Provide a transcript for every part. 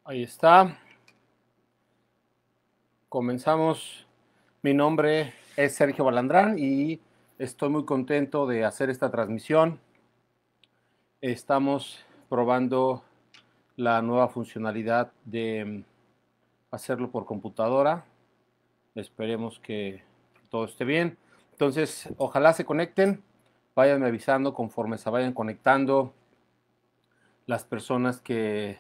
Ahí está. Comenzamos. Mi nombre es Sergio Balandrán y estoy muy contento de hacer esta transmisión. Estamos probando la nueva funcionalidad de hacerlo por computadora. Esperemos que todo esté bien. Entonces, ojalá se conecten. Váyanme avisando conforme se vayan conectando las personas que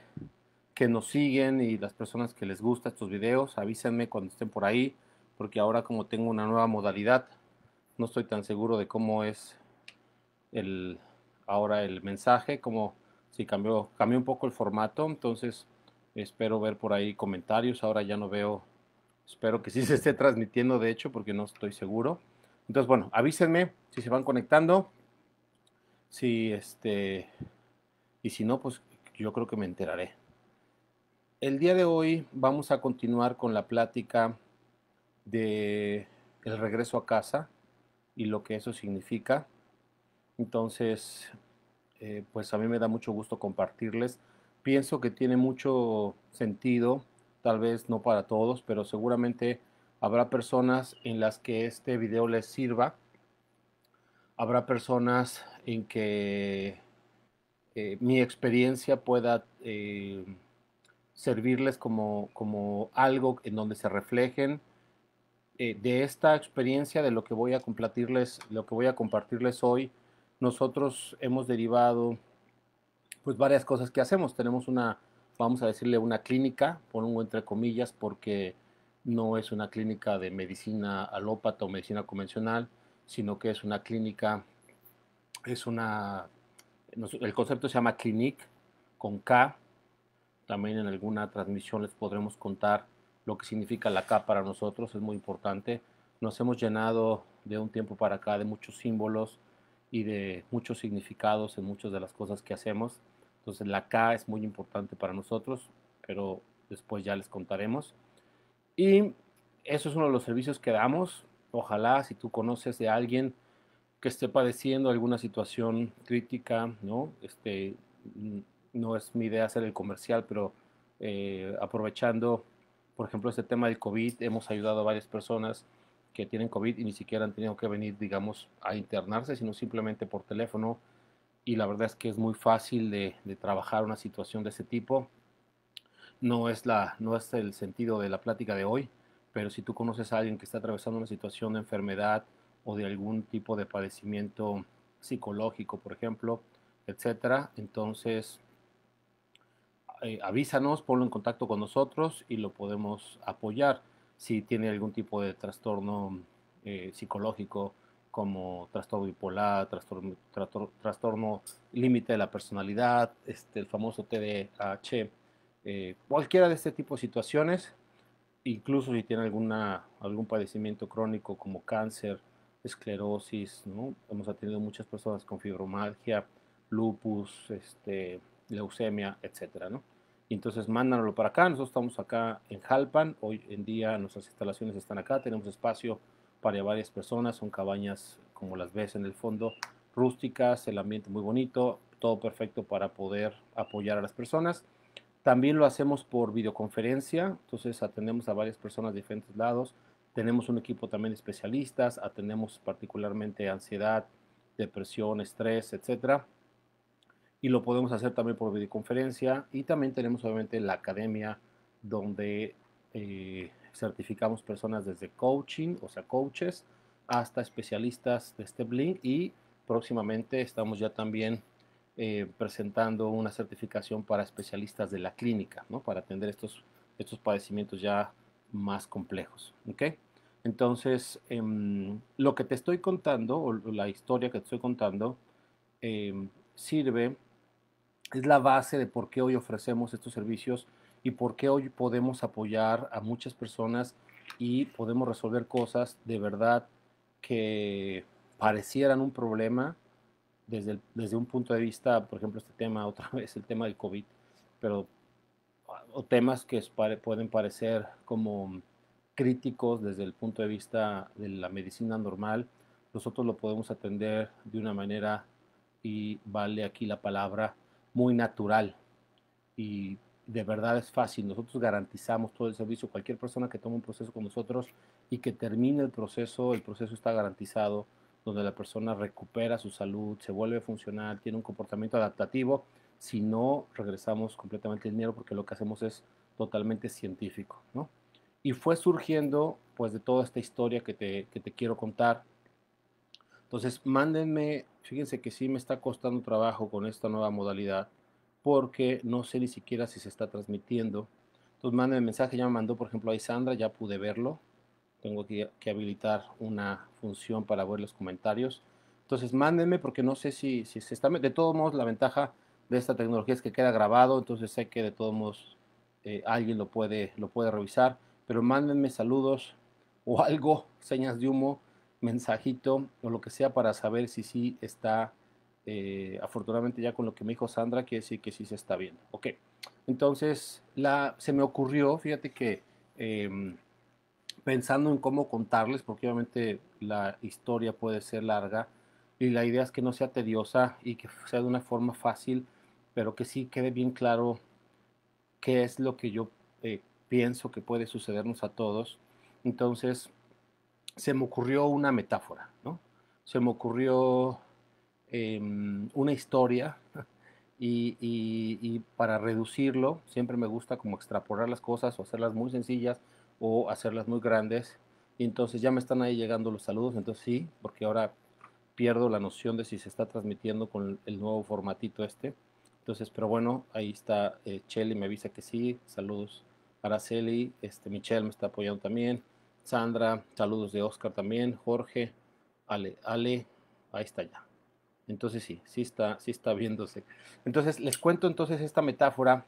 nos siguen y las personas que les gustan estos videos. Avísenme cuando estén por ahí, porque ahora como tengo una nueva modalidad, no estoy tan seguro de cómo es el, ahora el mensaje, como si cambió un poco el formato. Entonces espero ver por ahí comentarios. Ahora ya no veo, espero que sí se esté transmitiendo de hecho, porque no estoy seguro. Entonces, bueno, avísenme si se van conectando. Si y si no, pues yo creo que me enteraré. El día de hoy vamos a continuar con la plática de el regreso a casa y lo que eso significa. Entonces, pues a mí me da mucho gusto compartirles. Pienso que tiene mucho sentido, tal vez no para todos, pero seguramente habrá personas en las que este video les sirva. Habrá personas en que mi experiencia pueda servirles como algo en donde se reflejen de esta experiencia, de lo que voy a compartirles, lo que voy a compartirles hoy. Nosotros hemos derivado pues varias cosas que hacemos. Tenemos una, vamos a decirle una clínica, pongo entre comillas, porque no es una clínica de medicina alópata o medicina convencional, sino que es una clínica, es una, el concepto se llama Clinique con K. También en alguna transmisión les podremos contar lo que significa la K para nosotros, es muy importante. Nos hemos llenado de un tiempo para acá de muchos símbolos y de muchos significados en muchas de las cosas que hacemos. Entonces la K es muy importante para nosotros, pero después ya les contaremos. Y eso es uno de los servicios que damos. Ojalá si tú conoces de alguien que esté padeciendo alguna situación crítica, ¿no? No es mi idea hacer el comercial, pero aprovechando, por ejemplo, este tema del COVID, hemos ayudado a varias personas que tienen COVID y ni siquiera han tenido que venir, digamos, a internarse, sino simplemente por teléfono. Y la verdad es que es muy fácil de trabajar una situación de ese tipo. No es el sentido de la plática de hoy, pero si tú conoces a alguien que está atravesando una situación de enfermedad o de algún tipo de padecimiento psicológico, por ejemplo, etcétera, entonces avísanos, ponlo en contacto con nosotros y lo podemos apoyar. Si tiene algún tipo de trastorno psicológico, como trastorno bipolar, trastorno límite de la personalidad, el famoso TDAH, cualquiera de este tipo de situaciones, incluso si tiene algún padecimiento crónico como cáncer, esclerosis, ¿no? Hemos atendido muchas personas con fibromialgia, lupus, leucemia, etcétera, ¿no? Y entonces mándanoslo para acá. Nosotros estamos acá en Jalpan. Hoy en día nuestras instalaciones están acá. Tenemos espacio para varias personas. Son cabañas como las ves en el fondo, rústicas, el ambiente muy bonito, todo perfecto para poder apoyar a las personas. También lo hacemos por videoconferencia, entonces atendemos a varias personas de diferentes lados. Tenemos un equipo también de especialistas, atendemos particularmente ansiedad, depresión, estrés, etcétera. Y lo podemos hacer también por videoconferencia. Y también tenemos obviamente la academia donde certificamos personas desde coaching, o sea, coaches, hasta especialistas de StepLink. Y próximamente estamos ya también presentando una certificación para especialistas de la clínica, ¿no? Para atender estos padecimientos ya más complejos. ¿Ok? Entonces, lo que te estoy contando, o la historia que te estoy contando, sirve, es la base de por qué hoy ofrecemos estos servicios y por qué hoy podemos apoyar a muchas personas y podemos resolver cosas de verdad que parecieran un problema desde un punto de vista, por ejemplo, este tema, otra vez el tema del COVID, pero o temas que pueden parecer como críticos desde el punto de vista de la medicina normal, nosotros lo podemos atender de una manera, y vale aquí la palabra, muy natural. Y de verdad es fácil. Nosotros garantizamos todo el servicio. Cualquier persona que tome un proceso con nosotros y que termine el proceso está garantizado, donde la persona recupera su salud, se vuelve funcional, tiene un comportamiento adaptativo. Si no, regresamos completamente el dinero porque lo que hacemos es totalmente científico, ¿no? Y fue surgiendo, pues, de toda esta historia que te quiero contar. Entonces, mándenme, fíjense que sí me está costando trabajo con esta nueva modalidad, porque no sé ni siquiera si se está transmitiendo. Entonces, mándenme mensaje, ya me mandó, por ejemplo, ahí Sandra, ya pude verlo. Tengo que habilitar una función para ver los comentarios. Entonces, mándenme, porque no sé si se está. De todos modos, la ventaja de esta tecnología es que queda grabado, entonces sé que de todos modos alguien lo puede revisar. Pero mándenme saludos o algo, señas de humo, mensajito o lo que sea para saber si sí está. Afortunadamente, ya con lo que me dijo Sandra, quiere decir que sí se está viendo. Ok, entonces se me ocurrió, fíjate que. Pensando en cómo contarles, porque obviamente la historia puede ser larga y la idea es que no sea tediosa y que sea de una forma fácil, pero que sí quede bien claro qué es lo que yo pienso que puede sucedernos a todos. Entonces, se me ocurrió una metáfora, ¿no? Se me ocurrió una historia y para reducirlo, siempre me gusta como extrapolar las cosas o hacerlas muy sencillas o hacerlas muy grandes. Y entonces ya me están ahí llegando los saludos, entonces sí, porque ahora pierdo la noción de si se está transmitiendo con el nuevo formatito este. Entonces, pero bueno, ahí está Chelly, me avisa que sí. Saludos, Araceli, Michelle me está apoyando también. Sandra, saludos de Oscar también. Jorge, Ale, ahí está ya. Entonces sí, sí está viéndose. Entonces les cuento entonces esta metáfora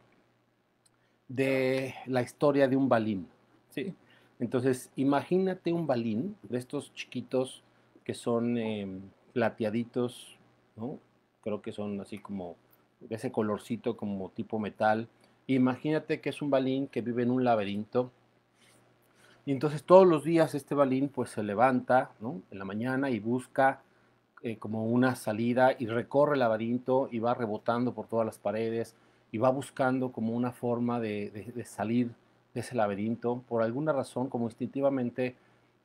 de la historia de un balín, ¿sí? Entonces imagínate un balín de estos chiquitos que son plateaditos, ¿no? Creo que son así como de ese colorcito como tipo metal. Imagínate que es un balín que vive en un laberinto y entonces todos los días este balín pues se levanta, ¿no? En la mañana y busca como una salida y recorre el laberinto y va rebotando por todas las paredes y va buscando como una forma de salir de ese laberinto. Por alguna razón, como instintivamente,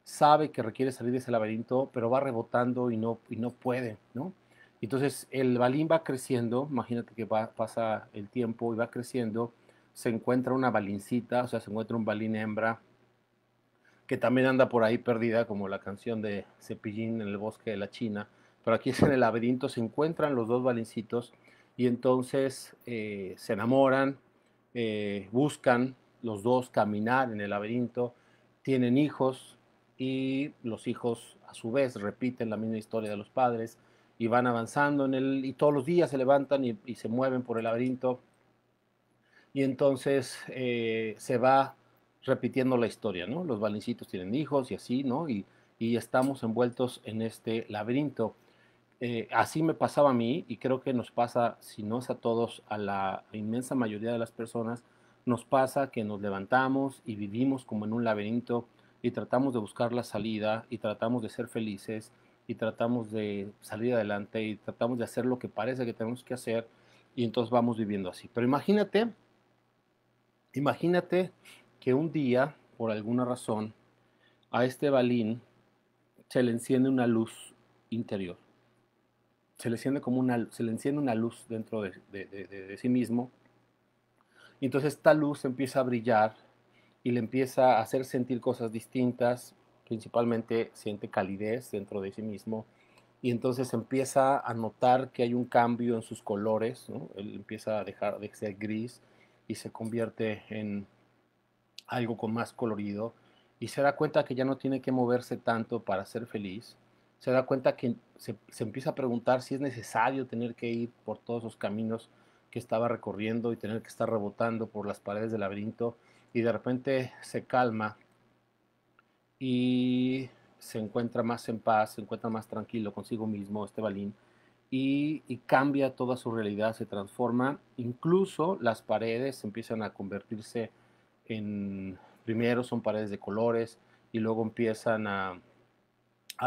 sabe que requiere salir de ese laberinto, pero va rebotando y no puede, ¿no? Entonces el balín va creciendo, imagínate que pasa el tiempo y va creciendo, se encuentra una balincita, o sea, se encuentra un balín hembra, que también anda por ahí perdida, como la canción de Cepillín en el bosque de la China. Pero aquí es en el laberinto, se encuentran los dos balincitos y entonces se enamoran, buscan los dos caminar en el laberinto, tienen hijos y los hijos a su vez repiten la misma historia de los padres y van avanzando y todos los días se levantan y se mueven por el laberinto y entonces se va repitiendo la historia, ¿no? Los balincitos tienen hijos y así, ¿no? Y estamos envueltos en este laberinto. Así me pasaba a mí y creo que nos pasa, si no es a todos, a la inmensa mayoría de las personas, nos pasa que nos levantamos y vivimos como en un laberinto y tratamos de buscar la salida y tratamos de ser felices y tratamos de salir adelante y tratamos de hacer lo que parece que tenemos que hacer y entonces vamos viviendo así. Pero imagínate que un día, por alguna razón, a este balín se le enciende una luz interior. Se le enciende una luz dentro de sí mismo. Y entonces esta luz empieza a brillar y le empieza a hacer sentir cosas distintas. Principalmente siente calidez dentro de sí mismo. Y entonces empieza a notar que hay un cambio en sus colores, ¿no? Él empieza a dejar de ser gris y se convierte en algo con más colorido y se da cuenta que ya no tiene que moverse tanto para ser feliz. Se da cuenta que se empieza a preguntar si es necesario tener que ir por todos los caminos que estaba recorriendo y tener que estar rebotando por las paredes del laberinto y de repente se calma y se encuentra más en paz, se encuentra más tranquilo consigo mismo, este balín, y cambia toda su realidad, se transforma, incluso las paredes empiezan a convertirse en, primero son paredes de colores y luego empiezan a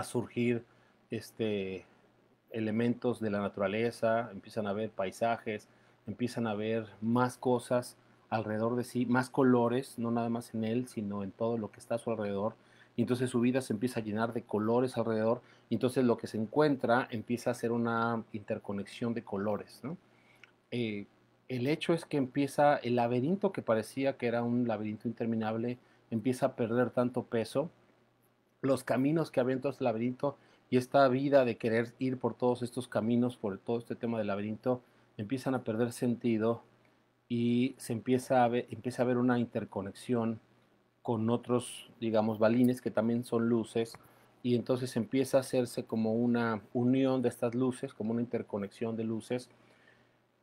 surgir este, elementos de la naturaleza, empiezan a ver paisajes, empiezan a ver más cosas alrededor de sí, más colores, no nada más en él, sino en todo lo que está a su alrededor. Y entonces su vida se empieza a llenar de colores alrededor, y entonces lo que se encuentra empieza a ser una interconexión de colores, ¿no? Eh, el hecho es que empieza el laberinto que parecía que era un laberinto interminable, empieza a perder tanto peso, los caminos que había en todo este laberinto y esta vida de querer ir por todos estos caminos, por todo este tema del laberinto, empiezan a perder sentido y se empieza a ver una interconexión con otros, digamos, balines que también son luces, y entonces empieza a hacerse como una unión de estas luces, como una interconexión de luces,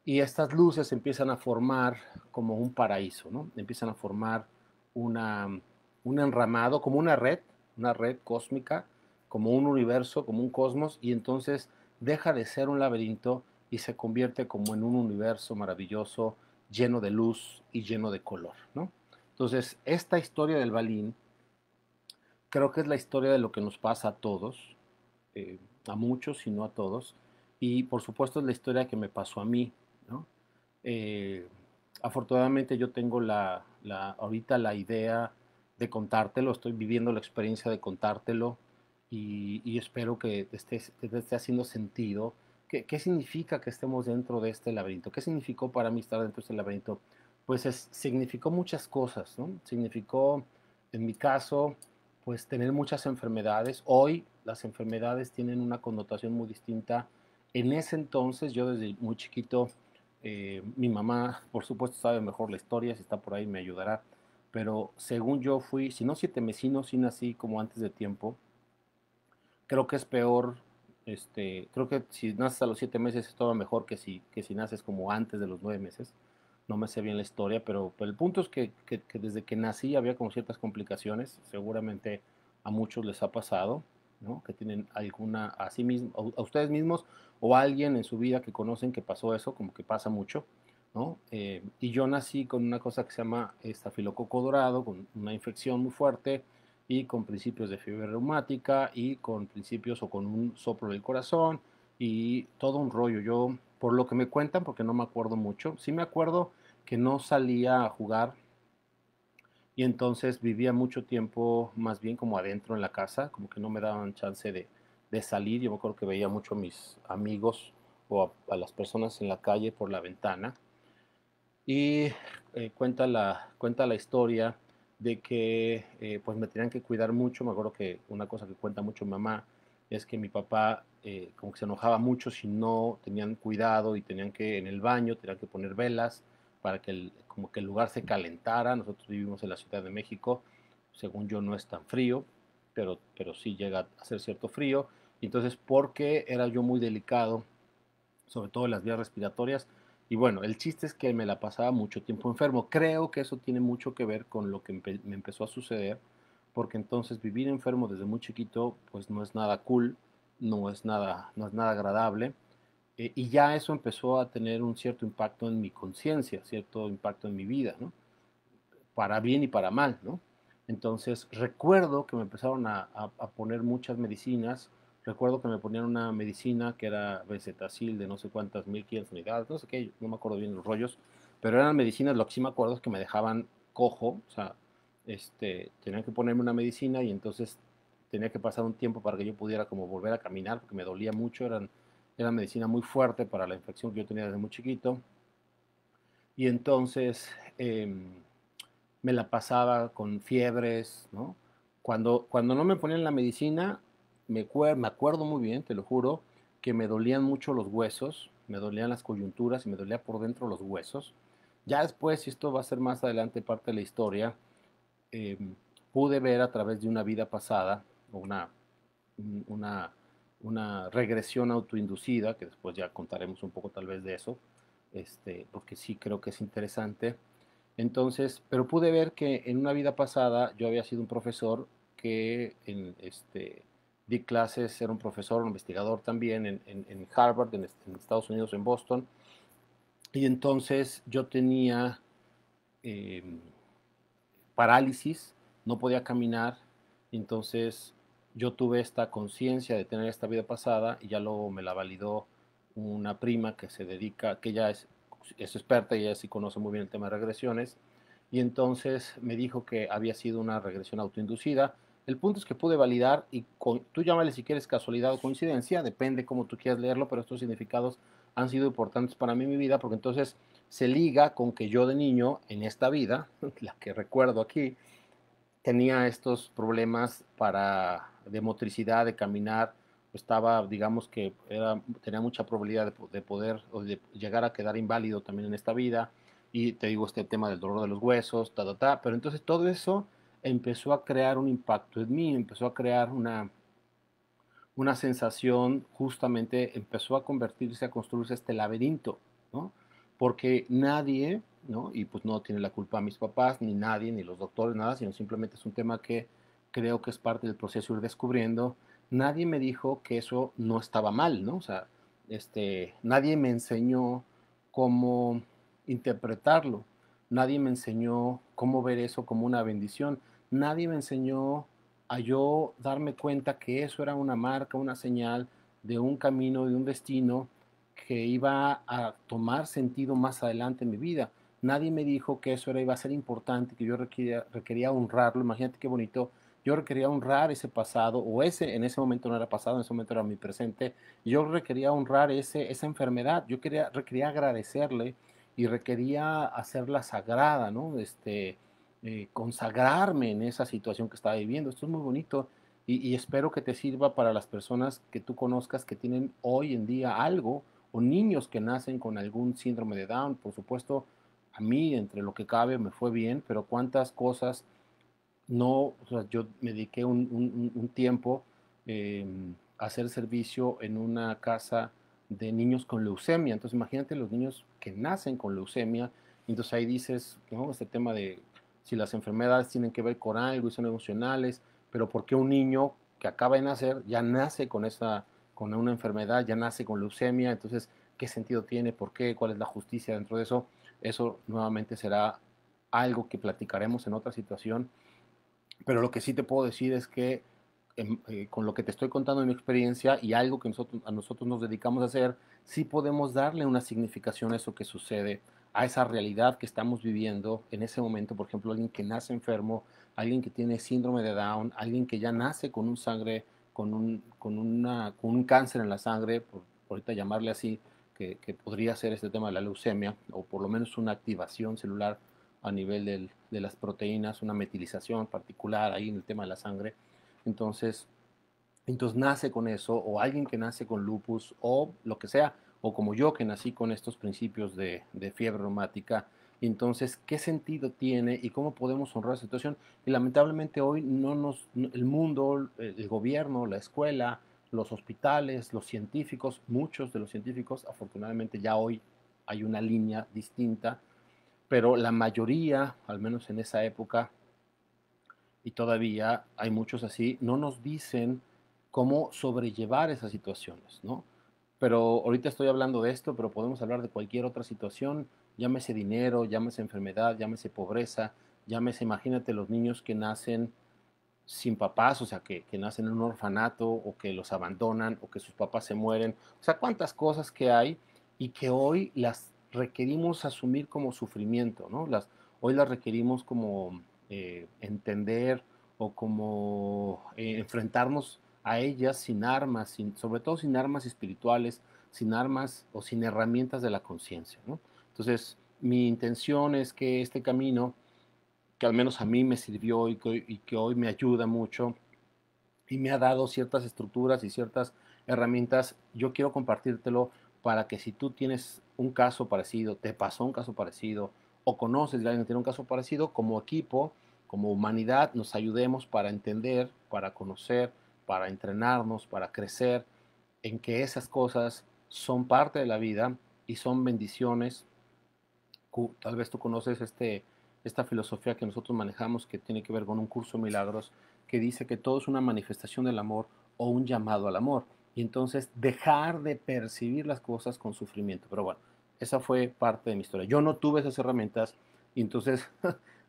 y estas luces empiezan a formar como un paraíso, ¿no? Empiezan a formar una, un enramado, como una red cósmica, como un universo, como un cosmos, y entonces deja de ser un laberinto y se convierte como en un universo maravilloso, lleno de luz y lleno de color, ¿no? Entonces, esta historia del balín creo que es la historia de lo que nos pasa a todos, eh, a muchos y no a todos, y por supuesto es la historia que me pasó a mí, ¿no? Eh, afortunadamente yo tengo ahorita la idea de contártelo, estoy viviendo la experiencia de contártelo, y espero que te esté haciendo sentido. ¿Qué significa que estemos dentro de este laberinto? ¿Qué significó para mí estar dentro de este laberinto? Pues significó muchas cosas, ¿no? Significó, en mi caso, pues tener muchas enfermedades. Hoy las enfermedades tienen una connotación muy distinta. En ese entonces, yo desde muy chiquito, mi mamá, por supuesto, sabe mejor la historia, si está por ahí me ayudará, pero según yo fui, si no 7 mesino, sí nací como antes de tiempo. Creo que es peor, creo que si naces a los 7 meses es todo mejor que si naces como antes de los 9 meses. No me sé bien la historia, pero el punto es que desde que nací había como ciertas complicaciones, seguramente a muchos les ha pasado, ¿no? Que tienen alguna a sí mismo, a ustedes mismos o a alguien en su vida que conocen que pasó eso, como que pasa mucho, ¿no? Y yo nací con una cosa que se llama estafilococo dorado, con una infección muy fuerte y con principios de fiebre reumática y con principios o con un soplo del corazón y todo un rollo. Yo, por lo que me cuentan, porque no me acuerdo mucho, sí me acuerdo que no salía a jugar y entonces vivía mucho tiempo más bien como adentro en la casa, como que no me daban chance de salir. Yo me acuerdo que veía mucho a mis amigos o a las personas en la calle por la ventana, y cuenta la historia de que pues me tenían que cuidar mucho. Me acuerdo que una cosa que cuenta mucho mi mamá es que mi papá como que se enojaba mucho si no tenían cuidado y tenían que en el baño, tenían que poner velas para que como que el lugar se calentara. Nosotros vivimos en la Ciudad de México, según yo no es tan frío, pero sí llega a hacer cierto frío. Entonces, porque era yo muy delicado, sobre todo en las vías respiratorias. Y bueno, el chiste es que me la pasaba mucho tiempo enfermo. Creo que eso tiene mucho que ver con lo que me empezó a suceder, porque entonces vivir enfermo desde muy chiquito, pues no es nada cool, no es nada agradable. Y ya eso empezó a tener un cierto impacto en mi conciencia, cierto impacto en mi vida, ¿no? Para bien y para mal, ¿no? Entonces recuerdo que me empezaron a poner muchas medicinas. Recuerdo que me ponían una medicina que era Bezetacil de no sé cuántas 1500 unidades, no sé qué, no me acuerdo bien los rollos, pero eran medicinas. Lo que sí me acuerdo es que me dejaban cojo, o sea, tenían que ponerme una medicina y entonces tenía que pasar un tiempo para que yo pudiera como volver a caminar, porque me dolía mucho. Era medicina muy fuerte para la infección que yo tenía desde muy chiquito. Y entonces me la pasaba con fiebres, ¿no? Cuando no me ponían la medicina, me acuerdo muy bien, te lo juro, que me dolían mucho los huesos, me dolían las coyunturas y me dolía por dentro los huesos. Ya después, y esto va a ser más adelante parte de la historia, eh, pude ver a través de una vida pasada, o una, una regresión autoinducida, que después ya contaremos un poco tal vez de eso, porque sí creo que es interesante. Entonces, pero pude ver que en una vida pasada yo había sido un profesor que di clases, era un profesor, un investigador también en Harvard, en Estados Unidos, en Boston. Y entonces yo tenía eh, parálisis, no podía caminar. Y entonces yo tuve esta conciencia de tener esta vida pasada y ya luego me la validó una prima que se dedica, que ella es es experta y ella sí conoce muy bien el tema de regresiones, y entonces me dijo que había sido una regresión autoinducida. El punto es que pude validar, y tú llámale si quieres casualidad o coincidencia, depende cómo tú quieras leerlo, pero estos significados han sido importantes para mí en mi vida, porque entonces se liga con que yo de niño, en esta vida, la que recuerdo aquí, tenía estos problemas de motricidad, de caminar, estaba, digamos que tenía mucha probabilidad de poder o de llegar a quedar inválido también en esta vida, y te digo este tema del dolor de los huesos, pero entonces todo eso empezó a crear un impacto en mí, empezó a crear una sensación, justamente empezó a convertirse, a construirse este laberinto, ¿no? Porque nadie, ¿no? Y pues no tiene la culpa mis papás, ni nadie, ni los doctores, nada, sino simplemente es un tema que creo que es parte del proceso de ir descubriendo. Nadie me dijo que eso no estaba mal, ¿no? O sea, nadie me enseñó cómo interpretarlo, nadie me enseñó cómo ver eso como una bendición, nadie me enseñó a yo darme cuenta que eso era una marca, una señal de un camino, de un destino que iba a tomar sentido más adelante en mi vida. Nadie me dijo que eso iba a ser importante, que yo requería honrarlo. Imagínate qué bonito. Yo requería honrar ese pasado, o en ese momento no era pasado, en ese momento era mi presente. Yo requería honrar esa enfermedad. Requería agradecerle y requería hacerla sagrada, ¿no? Consagrarme en esa situación que estaba viviendo. Esto es muy bonito, y espero que te sirva para las personas que tú conozcas que tienen hoy en día algo, o niños que nacen con algún síndrome de Down. Por supuesto, a mí, entre lo que cabe, me fue bien, pero cuántas cosas no, o sea, yo me dediqué un tiempo eh, a hacer servicio en una casa de niños con leucemia. Entonces imagínate los niños que nacen con leucemia. Entonces ahí dices, ¿no? Este tema de si las enfermedades tienen que ver con algo y son emocionales, pero ¿por qué un niño que acaba de nacer ya nace con una enfermedad, ya nace con leucemia? Entonces, ¿qué sentido tiene? ¿Por qué? ¿Cuál es la justicia dentro de eso? Eso nuevamente será algo que platicaremos en otra situación, pero lo que sí te puedo decir es que con lo que te estoy contando de mi experiencia y algo que a nosotros nos dedicamos a hacer, sí podemos darle una significación a eso que sucede, a esa realidad que estamos viviendo en ese momento. Por ejemplo, alguien que nace enfermo, alguien que tiene síndrome de Down, alguien que ya nace con un sangre, con un cáncer en la sangre, por ahorita llamarle así, que podría ser este tema de la leucemia, o por lo menos una activación celular a nivel de las proteínas, una metilización particular ahí en el tema de la sangre. Entonces, nace con eso, o alguien que nace con lupus, o lo que sea, o como yo que nací con estos principios de fiebre reumática. Entonces, ¿qué sentido tiene y cómo podemos honrar la situación? Y lamentablemente hoy el mundo, el gobierno, la escuela, los hospitales, los científicos, muchos de los científicos, afortunadamente ya hoy hay una línea distinta, pero la mayoría, al menos en esa época, y todavía hay muchos así, no nos dicen cómo sobrellevar esas situaciones, ¿no? Pero ahorita estoy hablando de esto, pero podemos hablar de cualquier otra situación, llámese dinero, llámese enfermedad, llámese pobreza, llámese, imagínate los niños que nacen sin papás, o sea, que nacen en un orfanato, o que los abandonan, o que sus papás se mueren. O sea, cuántas cosas que hay y que hoy las requerimos asumir como sufrimiento, ¿no? Hoy las requerimos como entender, o como enfrentarnos a ellas sin armas, sobre todo sin armas espirituales, sin armas o sin herramientas de la conciencia, ¿no? Entonces, mi intención es que este camino, que al menos a mí me sirvió, y que hoy me ayuda mucho y me ha dado ciertas estructuras y ciertas herramientas, yo quiero compartírtelo para que si tú tienes un caso parecido, te pasó un caso parecido, o conoces a alguien que tiene un caso parecido, como equipo, como humanidad, nos ayudemos para entender, para conocer, para entrenarnos, para crecer en que esas cosas son parte de la vida y son bendiciones. Tal vez tú conoces esta filosofía que nosotros manejamos, que tiene que ver con un curso de milagros, que dice que todo es una manifestación del amor, o un llamado al amor. Y entonces dejar de percibir las cosas con sufrimiento. Pero bueno, esa fue parte de mi historia. Yo no tuve esas herramientas, y entonces,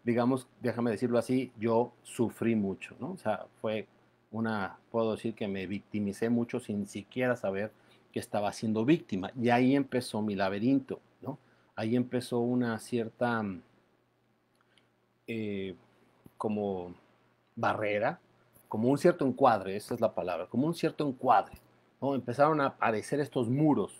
digamos, déjame decirlo así, yo sufrí mucho, ¿no? O sea, puedo decir que me victimicé mucho sin siquiera saber que estaba siendo víctima. Y ahí empezó mi laberinto, ¿no? ahí empezó una cierta eh, como barrera, como un cierto encuadre, esa es la palabra, como un cierto encuadre, ¿no? Empezaron a aparecer estos muros,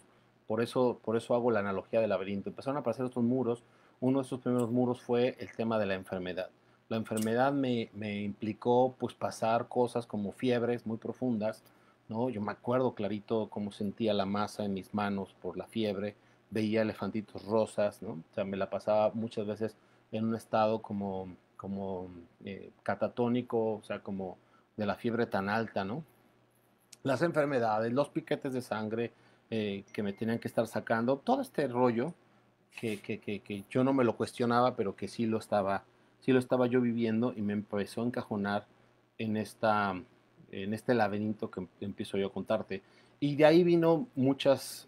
por eso hago la analogía del laberinto, empezaron a aparecer estos muros, uno de esos primeros muros fue el tema de la enfermedad. La enfermedad me implicó pues pasar cosas como fiebres muy profundas, ¿no? Yo me acuerdo clarito cómo sentía la masa en mis manos por la fiebre, veía elefantitos rosas, ¿no? O sea, me la pasaba muchas veces en un estado como catatónico, o sea, como de la fiebre tan alta, ¿no? Las enfermedades, los piquetes de sangre que me tenían que estar sacando, todo este rollo que yo no me lo cuestionaba, pero que sí lo estaba yo viviendo y me empezó a encajonar en, en este laberinto que empiezo yo a contarte. Y de ahí vino muchas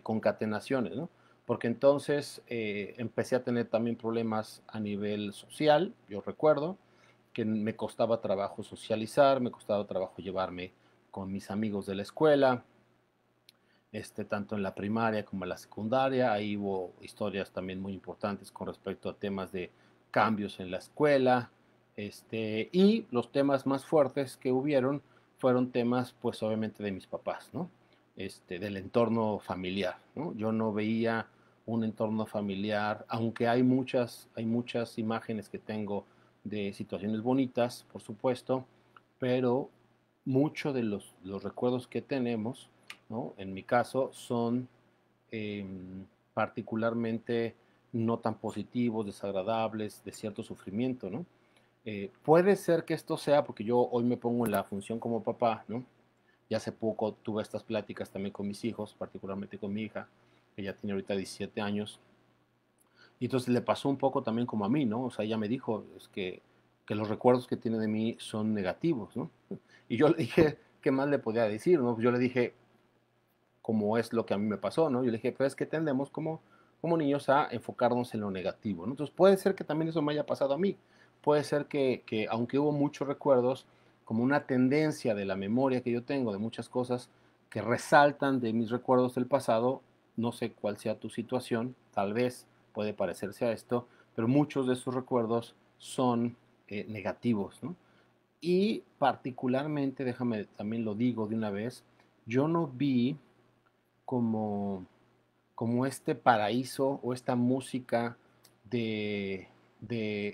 concatenaciones, ¿no? Porque entonces empecé a tener también problemas a nivel social, yo recuerdo, que me costaba trabajo socializar, me costaba trabajo llevarme con mis amigos de la escuela, tanto en la primaria como en la secundaria. Ahí hubo historias también muy importantes con respecto a temas de cambios en la escuela. Y los temas más fuertes que hubieron fueron temas, pues obviamente, de mis papás, ¿no? Del entorno familiar, ¿no? Yo no veía un entorno familiar, aunque hay muchas imágenes que tengo de situaciones bonitas, por supuesto, pero muchos de los recuerdos que tenemos, ¿no? En mi caso, son eh, particularmente no tan positivos, desagradables, de cierto sufrimiento, ¿no? Puede ser que esto sea porque yo hoy me pongo en la función como papá, ¿no? Ya hace poco tuve estas pláticas también con mis hijos, particularmente con mi hija, que ya tiene ahorita 17 años, y entonces le pasó un poco también como a mí, ¿no? O sea, ella me dijo, es que los recuerdos que tiene de mí son negativos, ¿no? Y yo le dije, ¿qué más le podía decir, no? Pues yo le dije, como es lo que a mí me pasó, ¿no? Yo le dije, pues es que tendemos como niños a enfocarnos en lo negativo, ¿no? Entonces puede ser que también eso me haya pasado a mí. Puede ser que aunque hubo muchos recuerdos, como una tendencia de la memoria que yo tengo de muchas cosas que resaltan de mis recuerdos del pasado, no sé cuál sea tu situación, tal vez puede parecerse a esto, pero muchos de esos recuerdos son negativos, ¿no? Y particularmente, déjame también lo digo de una vez, yo no vi como, como este paraíso o esta música de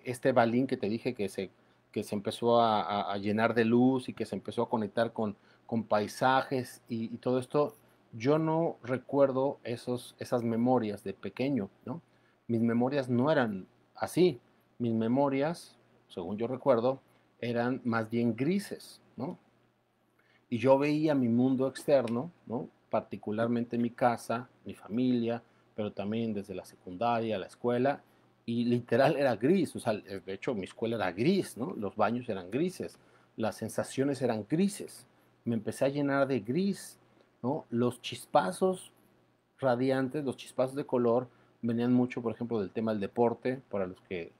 este balín que te dije que se empezó a llenar de luz y que se empezó a conectar con paisajes y todo esto. Yo no recuerdo esas memorias de pequeño, ¿no? Mis memorias no eran así. Mis memorias, según yo recuerdo, eran más bien grises, ¿no? Y yo veía mi mundo externo, ¿no? Particularmente mi casa, mi familia, pero también desde la secundaria, la escuela, y literal era gris, o sea, de hecho mi escuela era gris, ¿no? Los baños eran grises, las sensaciones eran grises, me empecé a llenar de gris, ¿no? Los chispazos radiantes, los chispazos de color, venían mucho, por ejemplo, del tema del deporte, para los que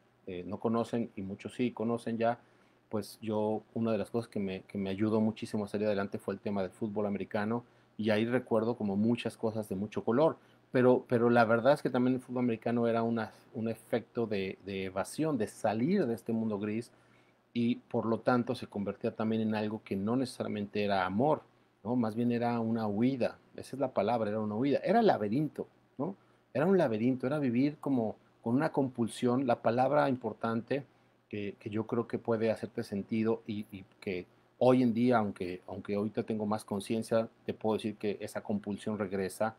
no conocen y muchos sí conocen ya, pues yo, una de las cosas que me ayudó muchísimo a salir adelante fue el tema del fútbol americano y ahí recuerdo como muchas cosas de mucho color, pero la verdad es que también el fútbol americano era un efecto de evasión, de salir de este mundo gris y por lo tanto se convertía también en algo que no necesariamente era amor, ¿no? Más bien era una huida, esa es la palabra, era una huida, era laberinto, ¿no? Era un laberinto, era vivir como con una compulsión, la palabra importante que yo creo que puede hacerte sentido y que hoy en día, aunque ahorita tengo más conciencia, te puedo decir que esa compulsión regresa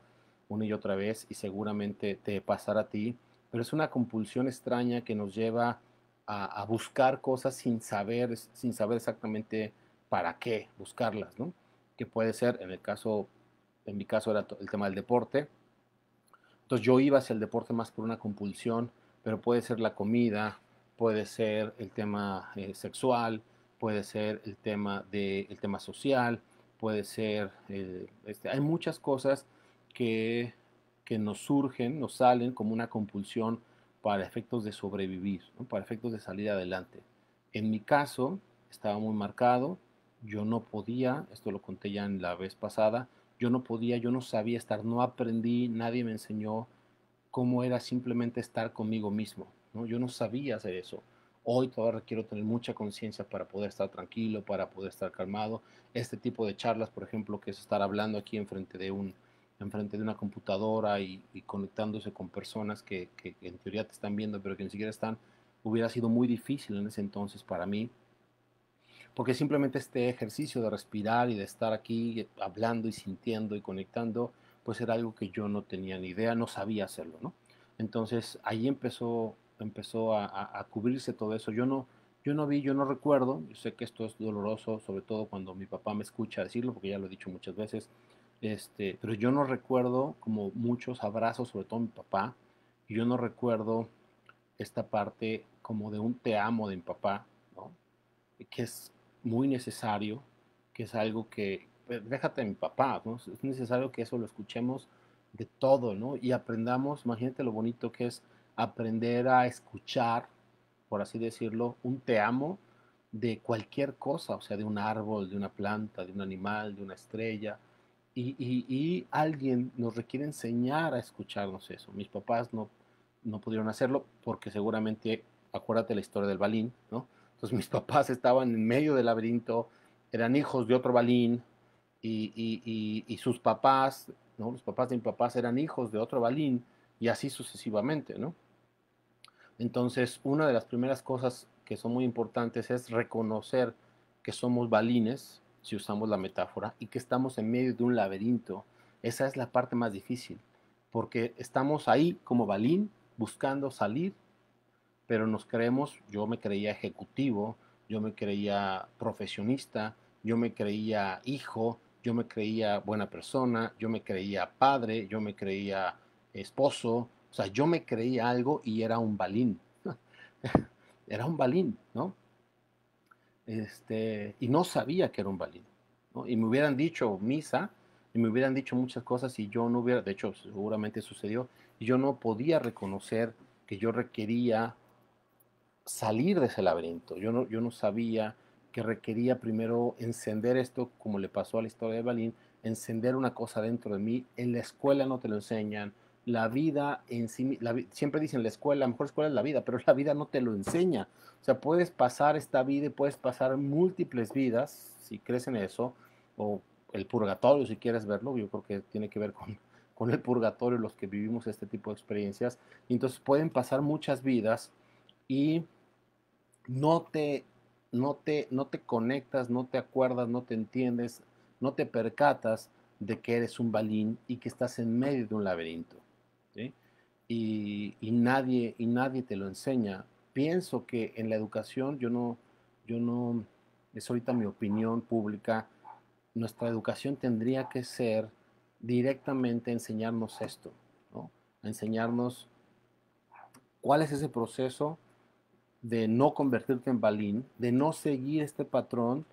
una y otra vez y seguramente te pasará a ti, pero es una compulsión extraña que nos lleva a buscar cosas sin saber exactamente para qué buscarlas, ¿no? Que puede ser, en mi caso era el tema del deporte, entonces yo iba hacia el deporte más por una compulsión, pero puede ser la comida, puede ser el tema sexual, puede ser el tema social, puede ser, hay muchas cosas que, que nos surgen, nos salen como una compulsión para efectos de sobrevivir, ¿no? Para efectos de salir adelante. En mi caso, estaba muy marcado, yo no podía, esto lo conté ya en la vez pasada, yo no podía, yo no sabía estar, no aprendí, nadie me enseñó cómo era simplemente estar conmigo mismo, ¿no? Yo no sabía hacer eso. Hoy todavía requiero tener mucha conciencia para poder estar tranquilo, para poder estar calmado. Este tipo de charlas, por ejemplo, que es estar hablando aquí enfrente de una computadora y conectándose con personas que en teoría te están viendo, pero que ni siquiera están, hubiera sido muy difícil en ese entonces para mí, porque simplemente este ejercicio de respirar y de estar aquí hablando y sintiendo y conectando, pues era algo que yo no tenía ni idea, no sabía hacerlo, ¿no? Entonces ahí empezó a cubrirse todo eso. Yo no recuerdo, yo sé que esto es doloroso, sobre todo cuando mi papá me escucha decirlo, porque ya lo he dicho muchas veces, pero yo no recuerdo como muchos abrazos, sobre todo mi papá, y yo no recuerdo esta parte como de un te amo de mi papá, ¿no? Que es muy necesario, que es algo que, pues, déjate de mi papá, ¿no? Es necesario que eso lo escuchemos de todo, ¿no? Y aprendamos, imagínate lo bonito que es aprender a escuchar, por así decirlo, un te amo de cualquier cosa, o sea, de un árbol, de una planta, de un animal, de una estrella. Y alguien nos requiere enseñar a escucharnos eso. Mis papás no pudieron hacerlo porque seguramente, acuérdate la historia del balín, ¿no? Entonces mis papás estaban en medio del laberinto, eran hijos de otro balín y sus papás, ¿no? Los papás de mis papás eran hijos de otro balín y así sucesivamente, ¿no? Entonces, una de las primeras cosas que son muy importantes es reconocer que somos balines, si usamos la metáfora, y que estamos en medio de un laberinto. Esa es la parte más difícil, porque estamos ahí como balín buscando salir, pero nos creemos, yo me creía ejecutivo, yo me creía profesionista, yo me creía hijo, yo me creía buena persona, yo me creía padre, yo me creía esposo, o sea, yo me creía algo y era un balín, era un balín, ¿no? Y no sabía que era un balín, ¿no? Y me hubieran dicho misa, y me hubieran dicho muchas cosas y yo no hubiera, de hecho, seguramente sucedió, y yo no podía reconocer que yo requería salir de ese laberinto. Yo no sabía que requería primero encender esto, como le pasó a la historia de Balín, encender una cosa dentro de mí. En la escuela no te lo enseñan. La vida en sí, siempre dicen la escuela, la mejor escuela es la vida, pero la vida no te lo enseña. O sea, puedes pasar esta vida y puedes pasar múltiples vidas, si crees en eso, o el purgatorio, si quieres verlo. Yo creo que tiene que ver con el purgatorio, los que vivimos este tipo de experiencias. Y entonces pueden pasar muchas vidas y no te, no te conectas, no te acuerdas, no te entiendes, no te percatas de que eres un balín y que estás en medio de un laberinto, ¿sí? Y nadie te lo enseña. Pienso que en la educación, yo no, es ahorita mi opinión pública, nuestra educación tendría que ser directamente enseñarnos esto, ¿no? A enseñarnos cuál es ese proceso de no convertirte en balín, de no seguir este patrón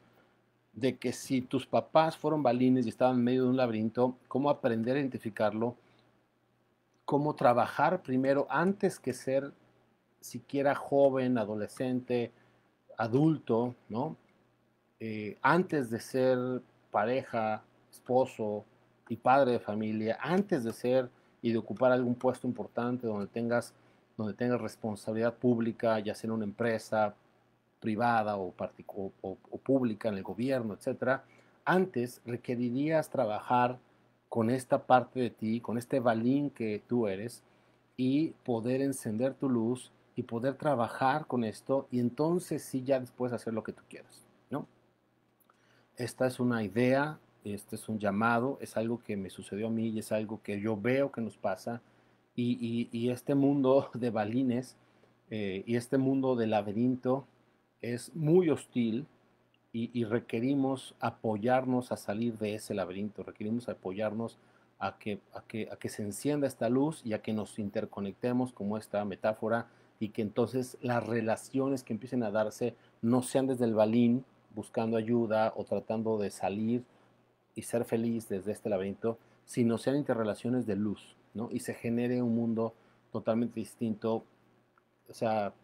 de que si tus papás fueron balines y estaban en medio de un laberinto, cómo aprender a identificarlo, cómo trabajar primero antes que ser siquiera joven, adolescente, adulto, ¿no? Antes de ser pareja, esposo y padre de familia, antes de ser y de ocupar algún puesto importante donde tengas responsabilidad pública, ya sea en una empresa privada o pública en el gobierno, etcétera, antes requerirías trabajar con esta parte de ti, con este balín que tú eres, y poder encender tu luz y poder trabajar con esto, y entonces sí ya después hacer lo que tú quieras, ¿no? Esta es una idea, este es un llamado, es algo que me sucedió a mí y es algo que yo veo que nos pasa. Y este mundo de balines y este mundo de laberinto es muy hostil y requerimos apoyarnos a salir de ese laberinto, requerimos apoyarnos a que se encienda esta luz y a que nos interconectemos como esta metáfora y que entonces las relaciones que empiecen a darse no sean desde el balín buscando ayuda o tratando de salir y ser feliz desde este laberinto, sino sean interrelaciones de luz, ¿no? Y se genere un mundo totalmente distinto, o sea,